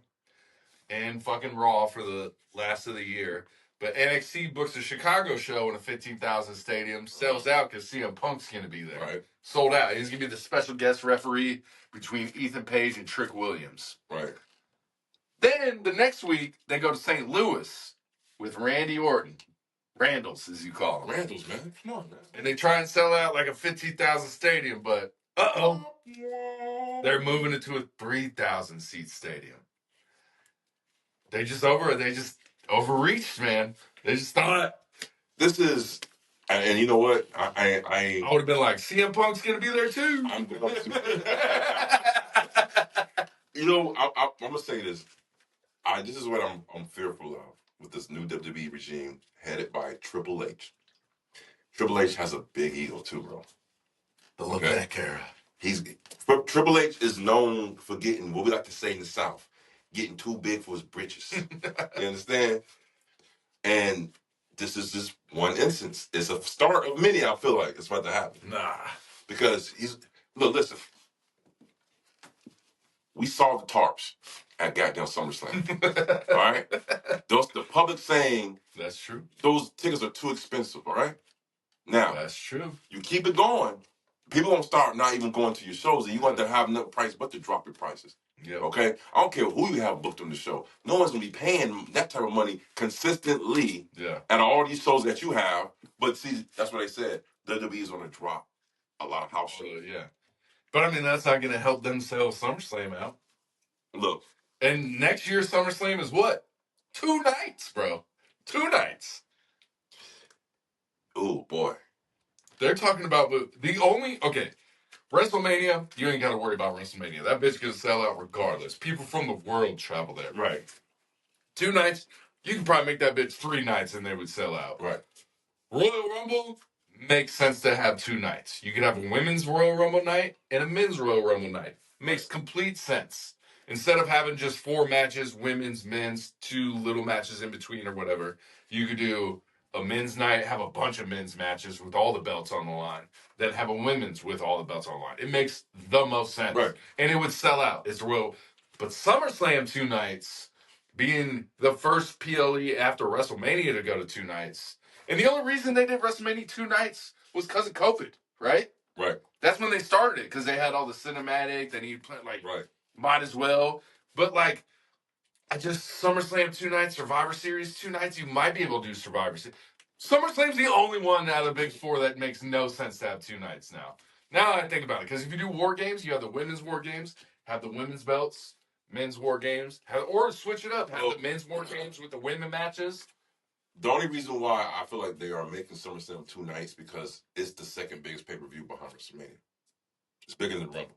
and fucking Raw for the last of the year. But NXT books a Chicago show in a 15,000 stadium, sells out because CM Punk's going to be there. Right. Sold out. He's going to be the special guest referee between Ethan Page and Trick Williams. Right. Then the next week, they go to St. Louis with Randy Orton. Randall's, as you call them. Randall's, man. Come on, man. And they try and sell out like a 15,000 stadium, but they're moving it to a 3,000 seat stadium. They just overreached, man. They just thought this is, and you know what? I would have been like, CM Punk's gonna be there too. I'm gonna say this. This is what I'm fearful of with this new WWE regime headed by Triple H. Triple H has a big ego too, bro. The Levesque era. Triple H is known for getting what we like to say in the South, getting too big for his britches. You understand? And this is just one instance. It's a start of many. I feel like it's about to happen. Nah, because listen. We saw the tarps at goddamn SummerSlam. All right? The public saying that's true. Those tickets are too expensive, all right? Now, that's true. You keep it going, people won't start not even going to your shows, and you want to have enough price but to drop your prices. Yeah. Okay? I don't care who you have booked on the show. No one's going to be paying that type of money consistently at all these shows that you have. But see, that's what they said. WWE is going to drop a lot of house shows. Yeah. But, I mean, that's not going to help them sell SummerSlam out. Look. And next year's SummerSlam is what? 2 nights, bro. 2 nights. Oh, boy. They're talking about WrestleMania, you ain't got to worry about WrestleMania. That bitch going to sell out regardless. People from the world travel there. Right. 2 nights, you can probably make that bitch 3 nights and they would sell out. Right. Royal Rumble makes sense to have 2 nights. You could have a women's Royal Rumble night and a men's Royal Rumble night. Makes complete sense. Instead of having just 4 matches, women's, men's, 2 little matches in between or whatever, you could do a men's night, have a bunch of men's matches with all the belts on the line, then have a women's with all the belts on the line. It makes the most sense. Right. And it would sell out. It's real. But SummerSlam 2 nights, being the first PLE after WrestleMania to go to 2 nights, and the only reason they did WrestleMania 2 nights was because of COVID, right? Right. That's when they started it, because they had all the cinematic, they need right. Might as well. But SummerSlam 2 nights, Survivor Series 2 nights, you might be able to do Survivor Series. SummerSlam's the only one out of the big 4 that makes no sense to have 2 nights now. Now that I think about it, because if you do War Games, you have the women's War Games, have the women's belts, men's War Games, or switch it up, have the men's War Games with the women matches. The only reason why I feel like they are making SummerSlam 2 nights because it's the second biggest pay-per-view behind WrestleMania. It's bigger than Rumble.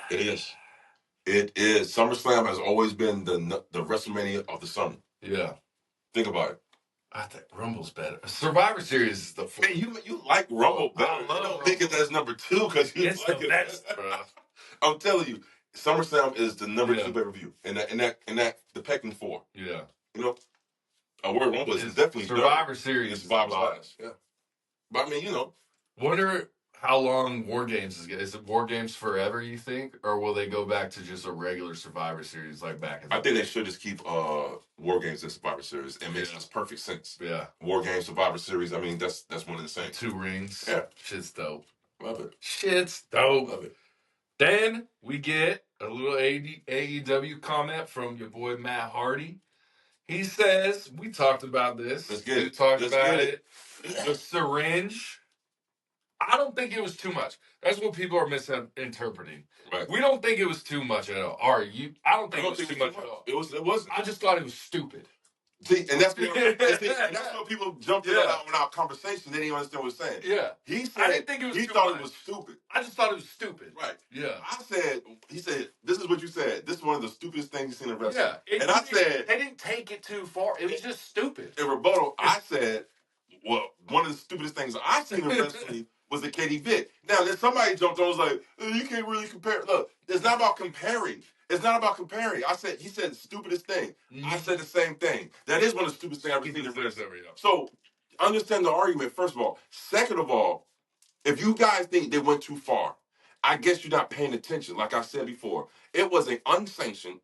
It is. It is. SummerSlam has always been the WrestleMania of the summer. Yeah. Think about it. I think Rumble's better. Survivor Series is the Man, you like Rumble better. I don't think it's number 2 because you it's like the it. Best, bro. I'm telling you, SummerSlam is the number 2 pay-per-view in that the pecking 4. Yeah. You know? Word Rumble is definitely Survivor Series. It's Bob's last. Yeah. But I mean, Wonder how long War Games is it War Games forever, you think? Or will they go back to just a regular Survivor Series like back in the I think they should just keep War Games and Survivor Series. It makes perfect sense. Yeah. War Games, Survivor Series, I mean, that's one of the same. 2 rings. Yeah. Shit's dope. Love it. Shit's dope. Love it. Then we get a little AEW comment from your boy Matt Hardy. He says, we talked about this. Let's get it. We talked about it. The syringe. I don't think it was too much. That's what people are misinterpreting. Right. We don't think it was too much at all. Are you? I don't think it was too much at all. It was. I just thought it was stupid. See, and that's what people jumped in on our conversation. They didn't understand what we're saying. Yeah. He said, I didn't think it was he too thought much. it was stupid. I just thought it was stupid. Right. Yeah. He said, this is what you said. This is one of the stupidest things you've seen in wrestling. Yeah. And I said, they didn't take it too far. It was just stupid. In rebuttal, I said, well, one of the stupidest things I've seen in wrestling was the Katie Vick. Now, then somebody jumped on and was like, you can't really compare. Look, it's not about comparing. It's not about comparing. He said the stupidest thing. I said the same thing. That is one of the stupidest things I've seen in wrestling. So, understand the argument, first of all. Second of all, if you guys think they went too far, I guess you're not paying attention. Like I said before, it was an unsanctioned,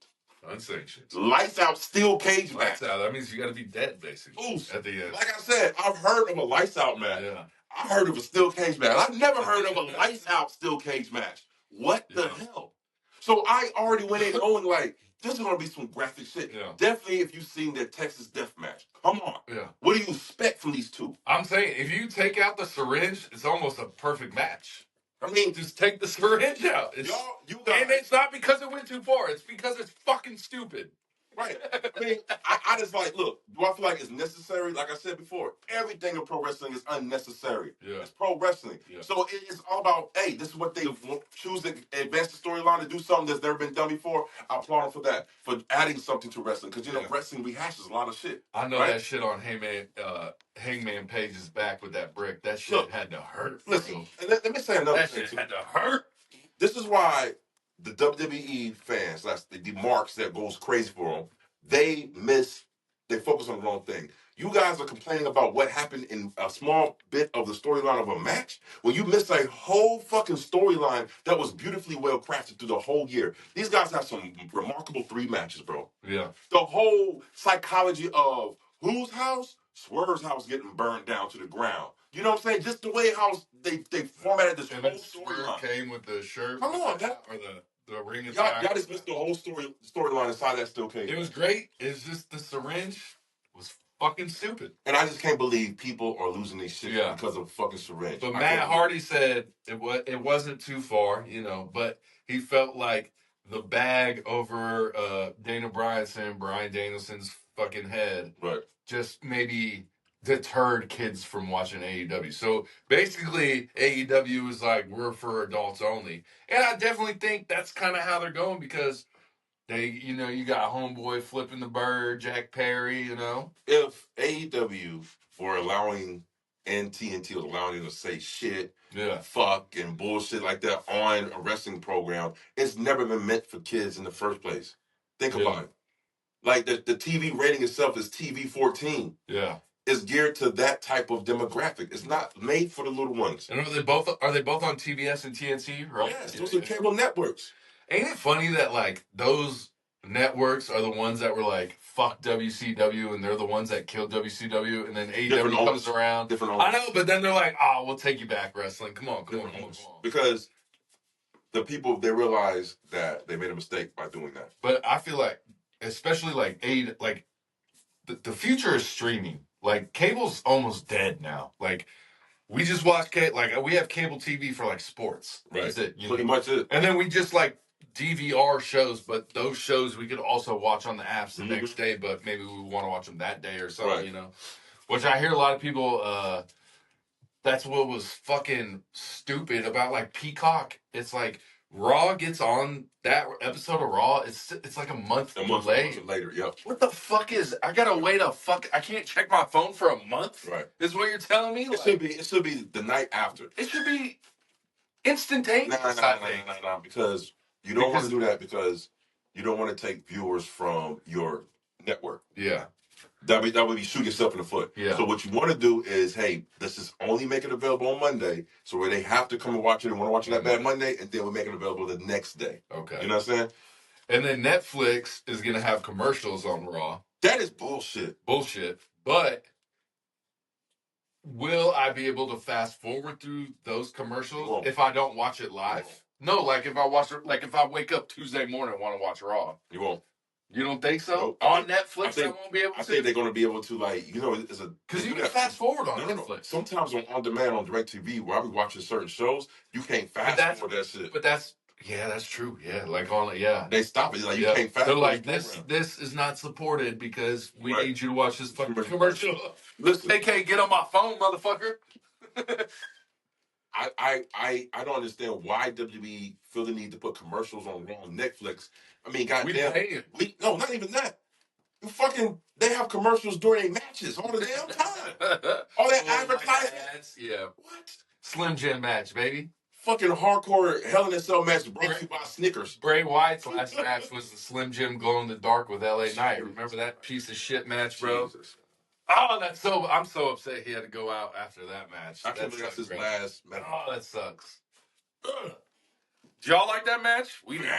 lights out steel cage match. Lights out. That means you got to be dead, basically. Ooh, at the end. Like I said, I've heard of a lights out match. Yeah. I heard of a steel cage match. I've never heard of a lights out steel cage match. What the hell? So I already went in knowing like this is gonna be some graphic shit. Yeah. Definitely if you've seen their Texas Death Match. Come on. Yeah. What do you expect from these two? I'm saying if you take out the syringe, it's almost a perfect match. I mean, just take the syringe out. And it's not because it went too far. It's because it's fucking stupid. Right. I mean, I just like, look, do I feel like it's necessary? Like I said before, everything in pro wrestling is unnecessary. Yeah. It's pro wrestling. Yeah. So it's all about, hey, this is what they choose to advance the storyline to do something that's never been done before. I applaud them for that, for adding something to wrestling. Because, wrestling rehashes a lot of shit. I know that shit on Hangman Page's back with that brick. That shit had to hurt. Listen, and let me say another thing. That shit had to hurt. This is why the WWE fans, that's the marks that goes crazy for them, they focus on the wrong thing. You guys are complaining about what happened in a small bit of the storyline of a match when you miss a whole fucking storyline that was beautifully well crafted through the whole year. These guys have some remarkable 3 matches, bro. Yeah. The whole psychology of whose house? Swerve's house getting burned down to the ground. You know what I'm saying? Just the way how they formatted this whole storyline. Came with the shirt. Come on, or the ring. Y'all just missed the whole storyline inside that steel cage. It was great. It's just the syringe was fucking stupid. And I just can't believe people are losing their shit because of fucking syringe. But Matt Hardy said it wasn't too far, but he felt like the bag over Dana Bryan saying Bryan Danielson's fucking head just maybe deterred kids from watching AEW. So basically AEW is like, we're for adults only. And I definitely think that's kind of how they're going because they, you got Homeboy flipping the bird, Jack Perry, If AEW were allowing TNT was allowing them to say shit, fuck, and bullshit like that on a wrestling program, it's never been meant for kids in the first place. Think about it. Like the TV rating itself is TV 14. Yeah. It's geared to that type of demographic. It's not made for the little ones. And are they both on TBS and TNT? Right? Yes, those are cable networks. Ain't it funny that like those networks are the ones that were like fuck WCW and they're the ones that killed WCW and then AEW comes around. Different owners. I know, but then they're like, oh, we'll take you back, wrestling. Come on. Because the people, they realize that they made a mistake by doing that. But I feel like, especially like the future is streaming. Like cable's almost dead now. Like we just watch we have cable TV for like sports. Right. That's it. Pretty much it. And then we just like DVR shows, but those shows we could also watch on the apps the next day, but maybe we want to watch them that day or something, Which I hear a lot of people, that's what was fucking stupid about like Peacock. It's like Raw gets on that episode of Raw. It's like a month later. Yep. What the fuck I gotta wait I can't check my phone for a month. Right. Is what you're telling me? It should be the night after. It should be instantaneous. Nah. Because you don't want to do that because you don't want to take viewers from your network. Yeah. That would be shooting yourself in the foot. Yeah. So what you want to do is, hey, let's just only make it available on Monday, so where they have to come and watch it and want to watch it that bad Monday, and then we'll make it available the next day. Okay. You know what I'm saying? And then Netflix is going to have commercials on Raw. That is bullshit. Bullshit. But will I be able to fast forward through those commercials if I don't watch it live? No, like if I watch it, like if I wake up Tuesday morning and want to watch Raw. You won't. You don't think so? Nope. On Netflix, I won't be able to? I think they're going to be able to, like, you know, it's a... Because you can fast forward on Netflix. No. Sometimes on demand, on DirecTV, where I be watching certain shows, you can't fast forward that shit. But that's true. Yeah, like on, yeah. They stop it. Like, you can't fast They're forward. like, this is not supported because we need you to watch this fucking commercial. Listen. They can't get on my phone, motherfucker. I don't understand why WWE feel the need to put commercials on Raw on Netflix. I mean, goddamn, no, not even that. They have commercials during their matches all the damn time. All that advertisements. Yeah. What? Slim Jim match, baby. Fucking hardcore Hell in a Cell match brought to you by Snickers. Bray Wyatt's last match was the Slim Jim glow in the dark with LA Knight. Remember that piece of shit match, bro? Jesus. Oh, I'm so upset he had to go out after that match. I can't believe that's his last match. Oh, that sucks. Did y'all like that match? We didn't.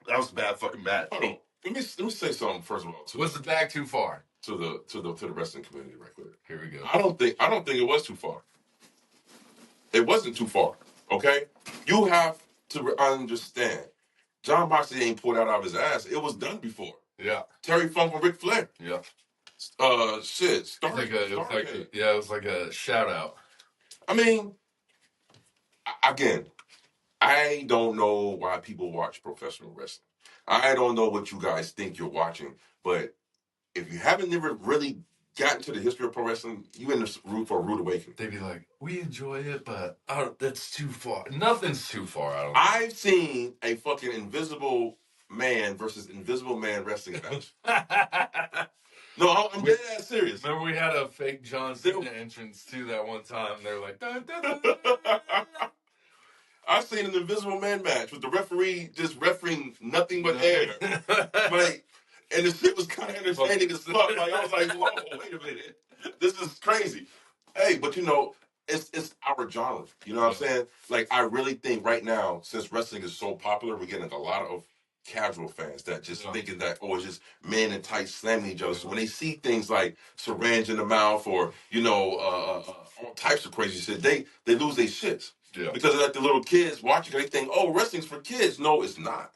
That was a bad fucking match. Hold on. Let me say something first of all. Was the bag too far? To the wrestling community, right quick. Here we go. I don't think it was too far. It wasn't too far. Okay, you have to understand. John Moxley ain't pulled out of his ass. It was done before. Yeah. Terry Funk and Ric Flair. Yeah. Shit. It was like a shout out. I mean, again, I don't know why people watch professional wrestling. I don't know what you guys think you're watching, but if you haven't never really gotten to the history of pro wrestling, you in the root for a rude awakening. They'd be like, we enjoy it, but that's too far. Nothing's too far. I've seen a fucking Invisible Man versus Invisible Man wrestling match. No, I'm dead ass serious. Remember we had a fake John Cena entrance too that one time. They were like, dun, dun, dun, dun, dun. I've seen an Invisible Man match with the referee just refereeing nothing but air. Like, and the shit was kind of entertaining as fuck. Like, I was like, whoa, wait a minute. This is crazy. Hey, but you know, it's our genre. You know what I'm saying? Like, I really think right now, since wrestling is so popular, we're getting a lot of casual fans that just thinking that, it's just men in tights slamming each other. So when they see things like syringe in the mouth or, you know, all types of crazy shit, they lose their shits. Yeah. Because like the little kids watching, they think, wrestling's for kids. No, it's not.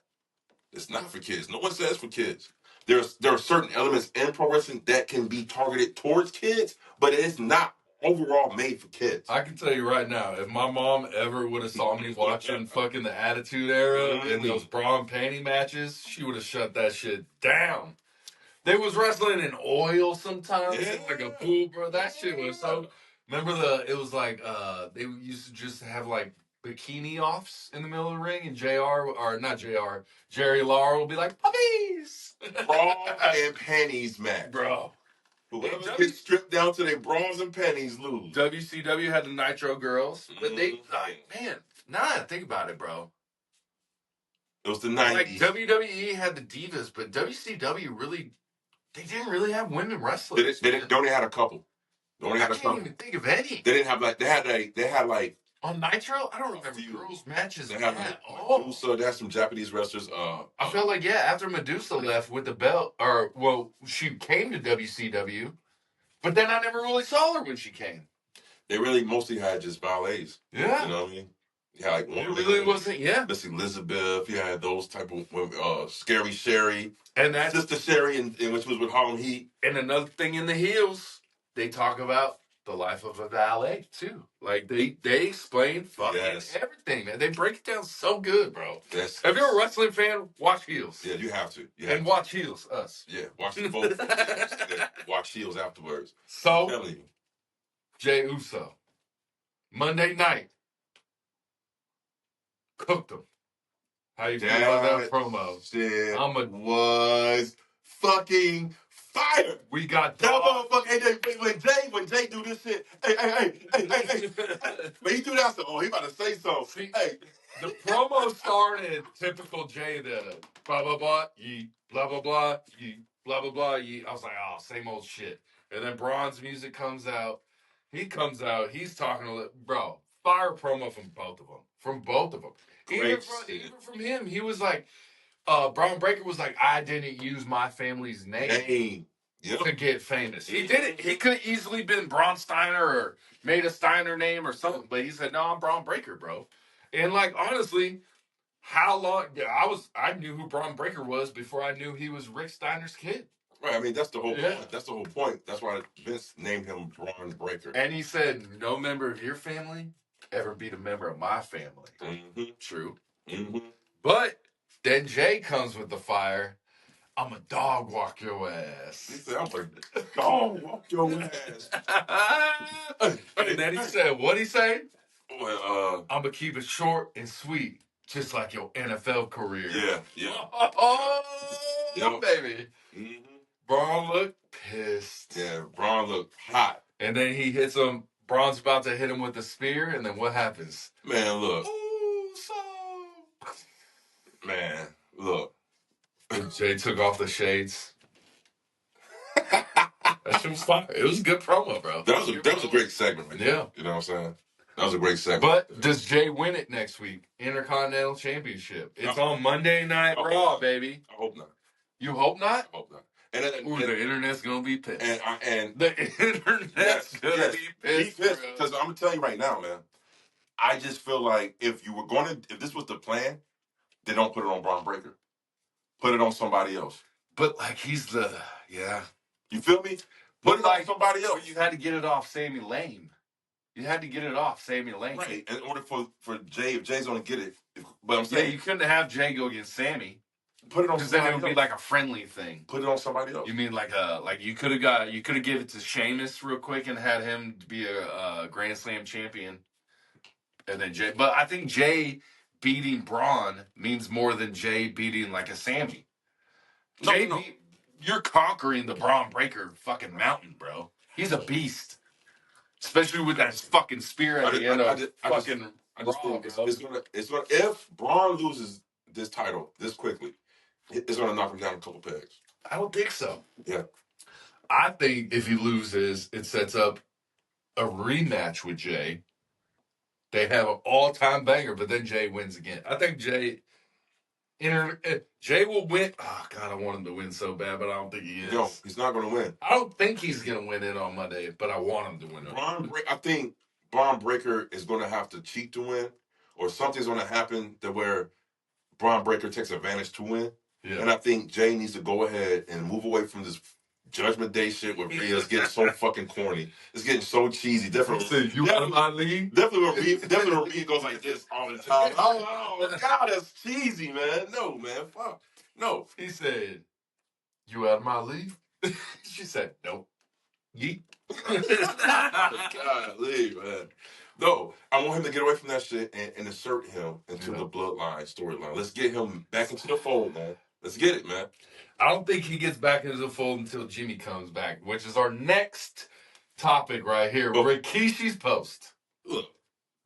It's not for kids. No one says for kids. There are certain elements in pro wrestling that can be targeted towards kids, but it's not overall made for kids. I can tell you right now, if my mom ever would have saw me watching fucking the Attitude Era and those Braun panty matches, she would have shut that shit down. They was wrestling in oil sometimes, like a pool, bro. That shit was so... Remember it was like, they used to just have like bikini offs in the middle of the ring, and Jerry Lawler will be like, puppies! Brawl and panties match. Bro. Whoever gets stripped down to their bras and panties lose. WCW had the Nitro Girls, but they, now I think about it, bro. It was the 90s. Like, WWE had the Divas, but WCW really, they didn't really have women wrestlers. They only had a couple. I can't even think of any. They didn't have like, they had like. On Nitro? I don't remember girls' matches. They had Medusa, they had some Japanese wrestlers. I felt like, after Medusa left with the belt, she came to WCW, but then I never really saw her when she came. They really mostly had just ballets. Yeah. You know what I mean? Yeah, like it really wasn't, Miss Elizabeth, you had those type of women, Scary Sherry. And that's Sister Sherry, which was with Harlem Heat. And another thing in the Heels, they talk about the life of a valet too. Like they explain fucking everything, man. They break it down so good, bro. If you're a wrestling fan, watch Heels. Yeah, you have to. Watch Heels, us. Yeah, watch the both. Watch Heels afterwards. So, Jey Uso, Monday night, cooked them. How you feel about that promo? Shit was fucking fire. We got that motherfucker. When Jay do this shit, hey. But he do that, so he about to say something. Hey. The promo started typical Jay, the blah, blah, blah, ye, blah, blah, blah, ye, blah, blah, blah, ye. I was like, oh, same old shit. And then Braun's music comes out. He comes out. He's talking to, bro, fire promo from both of them. From both of them. Even from him, he was like, Braun Breaker was like, I didn't use my family's name to get famous. He did it. He could have easily been Braun Steiner or made a Steiner name or something, but he said, no, I'm Braun Breaker, bro. And like, honestly, how long? I knew who Braun Breaker was before I knew he was Rick Steiner's kid. Right. I mean, that's the whole point. That's the whole point. That's why Vince named him Braun Breaker. And he said, no member of your family ever beat a member of my family. Mm-hmm. True. Mm-hmm. But then Jay comes with the fire. I'm a dog walk your ass. He said, I'm a dog walk your ass. And then he said, what'd he say? Well, I'm going to keep it short and sweet, just like your NFL career. Yeah. Baby. Mm-hmm. Braun looked pissed. Yeah, Braun looked hot. And then he hits him. Braun's about to hit him with a spear, and then what happens? Man, look. Man, look. Jay took off the shades. That shit was fire. It was a good promo, bro. That was a great segment, right? Yeah. You know what I'm saying? That was a great segment. But does Jay win it next week? Intercontinental Championship. It's on Monday Night Raw, baby. I hope not. You hope not? I hope not. And the internet's gonna be pissed. And the internet's gonna be pissed. Because I'm gonna tell you right now, man. I just feel like if this was the plan, they don't put it on Braun Breaker. Put it on somebody else. But like You feel me? Put it on somebody else. You had to get it off Sami Zayn. Right. In order for Jay, if Jay's gonna get it, but I'm saying you couldn't have Jay go against Sammy. Put it on because then it would be like a friendly thing. Put it on somebody else. You mean like you could have given it to Sheamus real quick and had him be a Grand Slam champion, and then Jay. But I think Jay beating Braun means more than Jay beating like a Sammy. You're conquering the Braun Breaker fucking mountain, bro. He's a beast, especially with that fucking spear at the end of fucking. I just think it's gonna if Braun loses this title this quickly. It's going to knock him down a couple pegs. I don't think so. Yeah. I think if he loses, it sets up a rematch with Jay. They have an all-time banger, but then Jay wins again. I think Jay will win. Oh, God, I want him to win so bad, but I don't think he is. No, he's not going to win. I don't think he's going to win it on Monday, but I want him to win it. I think Braun Breaker is going to have to cheat to win, or something's going to happen to where Braun Breaker takes advantage to win. Yeah. And I think Jay needs to go ahead and move away from this Judgment Day shit where it's getting so fucking corny. It's getting so cheesy. Definitely. You out of my league? Definitely when Reed goes like this all the time. Oh, God, that's cheesy, man. No, man. Fuck. No. He said, you out of my league? She said, nope. Yeet. God, leave, man. No, I want him to get away from that shit and insert him into the bloodline storyline. Let's get him back into the fold, man. Let's get it, man. I don't think he gets back into the fold until Jimmy comes back, which is our next topic right here. Rikishi's post. Look.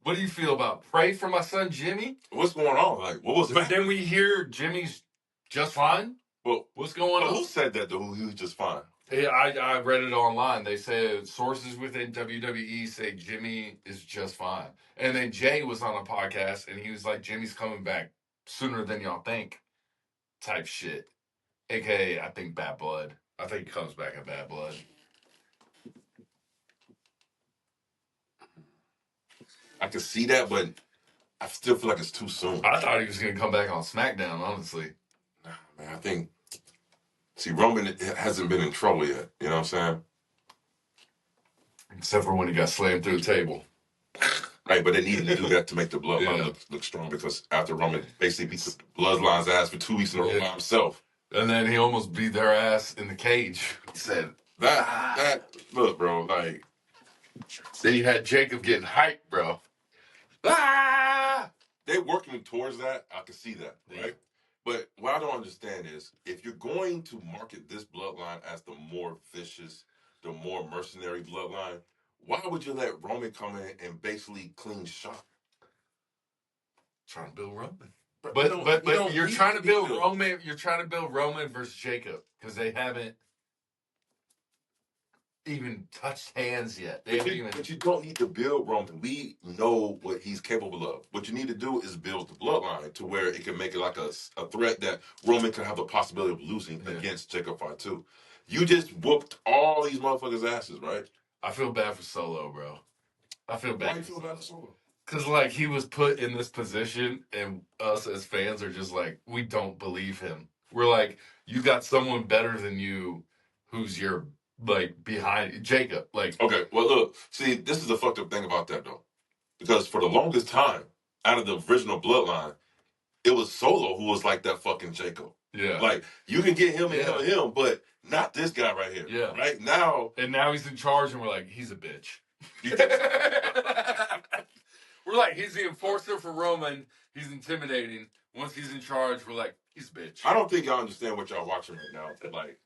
What do you feel about pray for my son Jimmy? What's going on? Like, what was it? But then we hear Jimmy's just fine. Well, what's going on? Who said that, though? He was just fine. Yeah, I read it online. They said sources within WWE say Jimmy is just fine. And then Jay was on a podcast, and he was like, Jimmy's coming back sooner than y'all think type shit. AKA, I think Bad Blood. I think he comes back in Bad Blood. I can see that, but I still feel like it's too soon. I thought he was going to come back on SmackDown, honestly. Nah, man, I think... See, Roman hasn't been in trouble yet. You know what I'm saying? Except for when he got slammed through the table. Right, but they needed to do that to make the bloodline look strong, because after Roman basically beat the bloodline's ass for 2 weeks in a row by himself. And then he almost beat their ass in the cage. He said, look, bro, like... Then you had Jacob getting hyped, bro. They're working towards that. I can see that, right? Yeah. But what I don't understand is, if you're going to market this bloodline as the more vicious, the more mercenary bloodline, why would you let Roman come in and basically clean shop? Trying to build Roman. But You're trying to build Roman. You're trying to build Roman versus Jacob because they haven't even touched hands yet. But you don't need to build Roman. We know what he's capable of. What you need to do is build the bloodline to where it can make it like a threat that Roman can have the possibility of losing against Jacob Fatu. You just whooped all these motherfuckers' asses, right? I feel bad for Solo, bro. I feel bad. Why you feel bad for Solo? Because, like, he was put in this position, and us as fans are just like, we don't believe him. We're like, you got someone better than you who's your, like, behind Jacob. Like, okay, well, look, see, this is the fucked up thing about that, though. Because for the longest time, out of the original bloodline, it was Solo who was like that fucking Jacob. Yeah. Like, you can get him and him, but not this guy right here. Yeah. Right now. And now he's in charge, and we're like, he's a bitch. We're like, he's the enforcer for Roman. He's intimidating. Once he's in charge, we're like, he's a bitch. I don't think y'all understand what y'all watching right now. Like,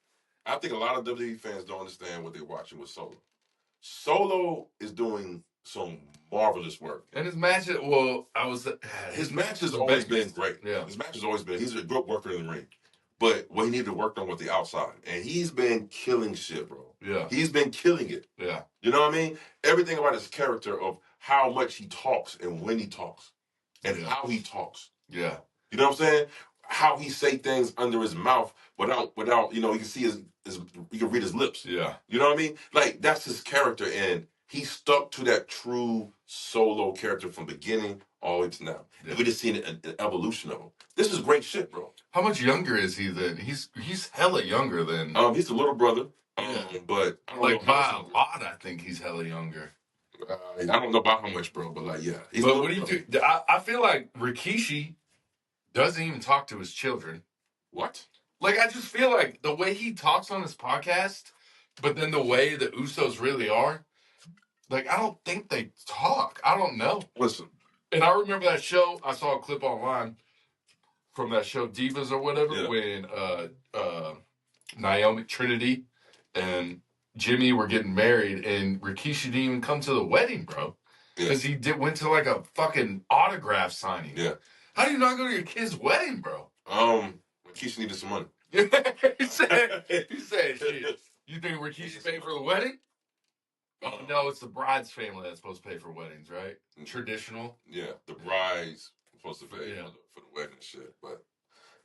I think a lot of WWE fans don't understand what they're watching with Solo. Solo is doing some marvelous work. And his matches, his match has always been great. Yeah. His match has always been, he's a good worker in the ring. But what he needed to work on was the outside. And he's been killing shit, bro. Yeah. He's been killing it. Yeah. You know what I mean? Everything about his character of how much he talks and when he talks and how he talks. Yeah. You know what I'm saying? How he say things under his mouth without, you know, you can see his you can read his lips. Yeah. You know what I mean? Like, that's his character, and he stuck to that true Solo character from beginning all the way to now. Yeah. And we just seen an evolution of him. This is great shit, bro. How much younger is he then? He's hella younger than. He's the little brother. But I don't know by a lot, I think he's hella younger. I don't know about how much, bro, but like, yeah. But what do you do? I feel like Rikishi doesn't even talk to his children. What? Like, I just feel like the way he talks on his podcast, but then the way the Usos really are, like, I don't think they talk. I don't know. Listen. And I remember that show. I saw a clip online from that show, Divas or whatever, when Naomi, Trinity, and Jimmy were getting married, and Rikishi didn't even come to the wedding, bro. Because he went to, like, a fucking autograph signing. Yeah. How do you not go to your kid's wedding, bro? Rikishi needed some money. he said, shit. You think Rikishi paid for the wedding? Oh, no, it's the bride's family that's supposed to pay for weddings, right? Traditional. Yeah, the bride's supposed to pay for the wedding and shit. But,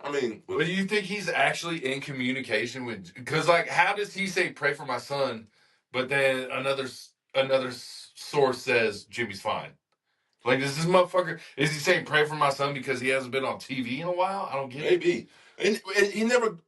I mean... But do you think he's actually in communication with... Because, like, how does he say, pray for my son, but then another source says, Jimmy's fine? Like, is this motherfucker... Is he saying, pray for my son because he hasn't been on TV in a while? I don't get it. Maybe. And he never...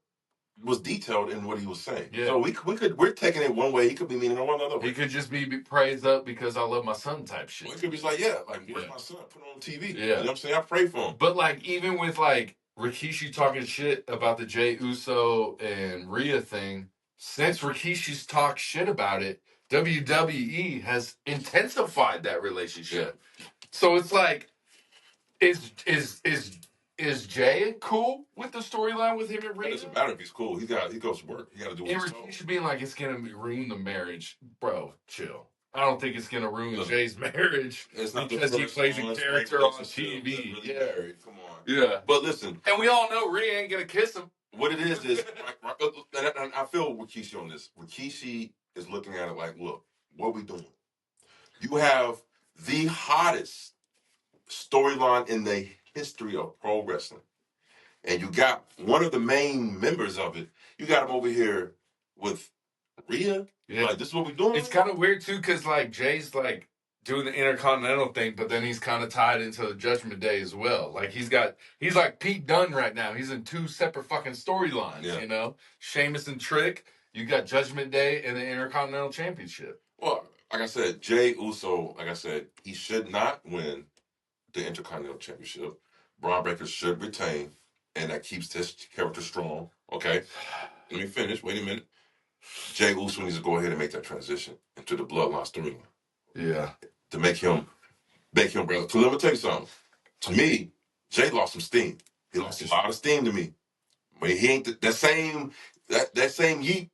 was detailed in what he was saying. Yeah. So we're taking it one way. He could be meaning it one other way. He could just be praised up because I love my son type shit. Well, he could be like, where's my son? Put him on TV. Yeah. You know what I'm saying? I pray for him. But, like, even with, like, Rikishi talking shit about the Jey Uso and Rhea thing, since Rikishi's talked shit about it, WWE has intensified that relationship. Yeah. So it's like, is Jay cool with the storyline with him and Rhea? It doesn't matter if he's cool. He goes to work. He got to do what he's told. Rikishi being like, it's going to ruin the marriage. Bro, chill. I don't think it's going to ruin Jay's marriage because he plays a character on TV. Really married. Come on. Yeah. But listen. And we all know Rhea ain't going to kiss him. What it is, and I feel Rikishi on this. Rikishi is looking at it like, look, what are we doing? You have the hottest storyline in the history of pro wrestling. And you got one of the main members of it. You got him over here with Rhea. Yeah. Like, this is what we're doing? It's kind of weird, too, because, like, Jay's, like, doing the Intercontinental thing, but then he's kind of tied into the Judgment Day as well. Like, he's like Pete Dunne right now. He's in two separate fucking storylines, you know? Sheamus and Trick. You got Judgment Day and the Intercontinental Championship. Well, like I said, Jey Uso, like I said, he should not win the Intercontinental Championship. Braun Breaker should retain, and that keeps his character strong. Okay? Let me finish. Wait a minute. Jey Uso needs to go ahead and make that transition into the Bloodline storyline. Yeah. To make him brother. So let me tell you something. To me, Jay lost some steam. He lost a lot of steam to me. When he ain't that same yeet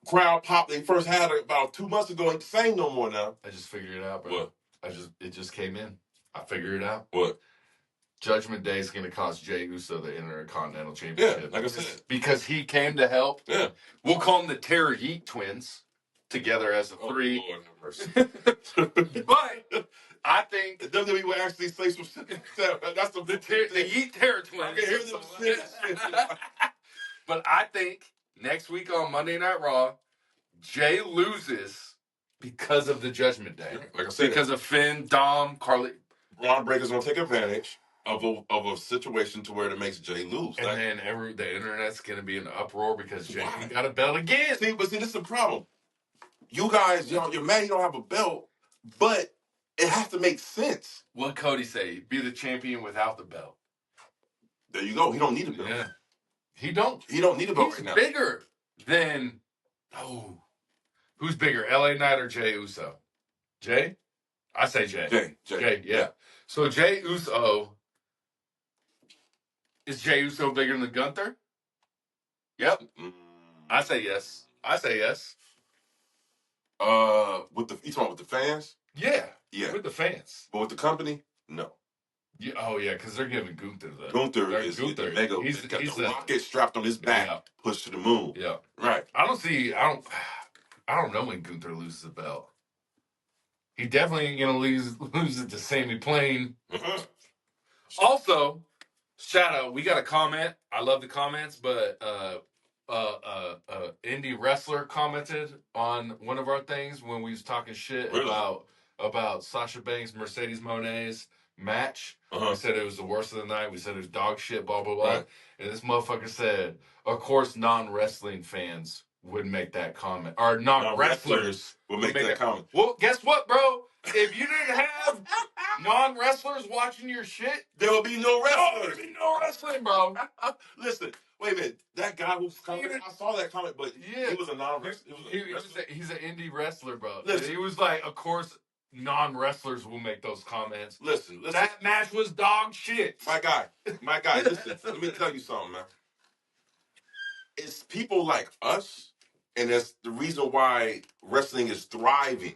crowd pop they first had about 2 months ago ain't the same no more now. I just figured it out, bro. What? It just came in. I figured it out. What? Judgment Day is going to cost Jey Uso the Intercontinental Championship. Yeah, like I said. Because he came to help. Yeah. We'll call them the Terror Yeet Twins together as a three. Lord have mercy. But I think the WWE will actually say some shit. That's the Yeet Terror Twins. I can hear them say shit. But I think next week on Monday Night Raw, Jey loses because of the Judgment Day. Like I said, because of Finn, Dom, Carly. Braun Breaker's going to take advantage of a situation to where it makes Jey lose. And then the internet's going to be in an uproar because Jey got a belt again. See, this is the problem. You guys, you're mad you don't have a belt, but it has to make sense. What Cody say? Be the champion without the belt. There you go. He don't need a belt. Yeah. He don't need a belt right now. He's bigger than... Oh. Who's bigger, LA Knight or Jey Uso? Jey? I say Jey. Jey, yeah. So Jey Uso... Is Jey Uso bigger than Gunther? Yep. I say yes. You talking with the fans? Yeah. With the fans. But with the company, no. Yeah, because they're giving Gunther the... Gunther is the mega... He's got the rocket strapped on his back, pushed to the moon. Yeah. Right. I don't know when Gunther loses the belt. He definitely ain't gonna lose it to Sami Zayn. Also, shout out, we got a comment. I love the comments, but indie wrestler commented on one of our things when we was talking shit about Sasha Banks, Mercedes Monet's match. We said it was the worst of the night. We said it was dog shit, blah, blah, blah. Right. And this motherfucker said, of course, non-wrestling fans would make that comment. Or non-wrestlers would make that comment. Well, guess what, bro? If you didn't have non-wrestlers watching your shit, there will be no wrestlers. There will be no wrestling, bro. Listen, wait a minute. That guy who commented, I saw that comment, but he was a non-wrestler. He's an indie wrestler, bro. Listen. He was like, of course, non-wrestlers will make those comments. Listen. That match was dog shit. My guy, listen. Let me tell you something, man. It's people like us, and that's the reason why wrestling is thriving.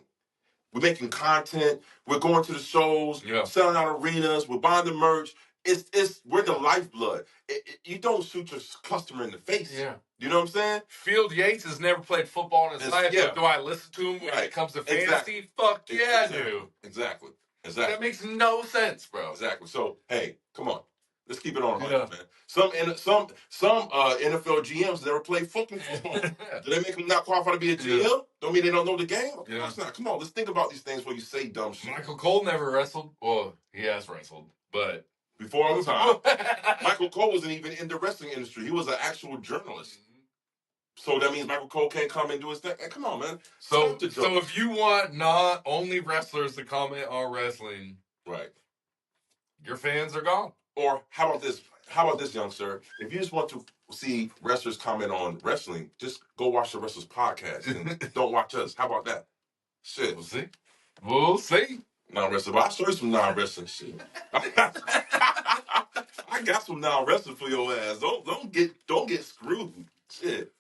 We're making content. We're going to the shows, selling out arenas. We're buying the merch. We're the lifeblood. You don't shoot your customer in the face. Yeah. You know what I'm saying? Field Yates has never played football in his life. Yeah. But do I listen to him when it comes to fantasy? Exactly. Fuck yeah, I do. Exactly. That makes no sense, bro. Exactly. So, hey, come on. Let's keep it on, man. Some NFL GMs never played fucking football. Do they make them not qualify to be a GM? Yeah. Don't mean they don't know the game? Of course not. Come on, let's think about these things before you say dumb shit. Michael Cole never wrestled. Well, he has wrestled, but before all the time. Michael Cole wasn't even in the wrestling industry. He was an actual journalist. So that means Michael Cole can't come and do his thing. Hey, come on, man. So if you want not only wrestlers to comment on wrestling, right, your fans are gone. Or how about this? How about this, young sir? If you just want to see wrestlers comment on wrestling, just go watch the Wrestlers podcast and don't watch us. How about that? Shit. We'll see. Non-wrestling. I'll show you some non-wrestling shit. I got some non-wrestling for your ass. Don't get screwed. Shit.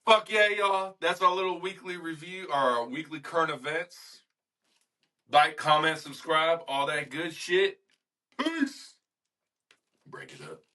Fuck yeah, y'all. That's our little weekly review, our weekly current events. Like, comment, subscribe, all that good shit. Peace. Break it up.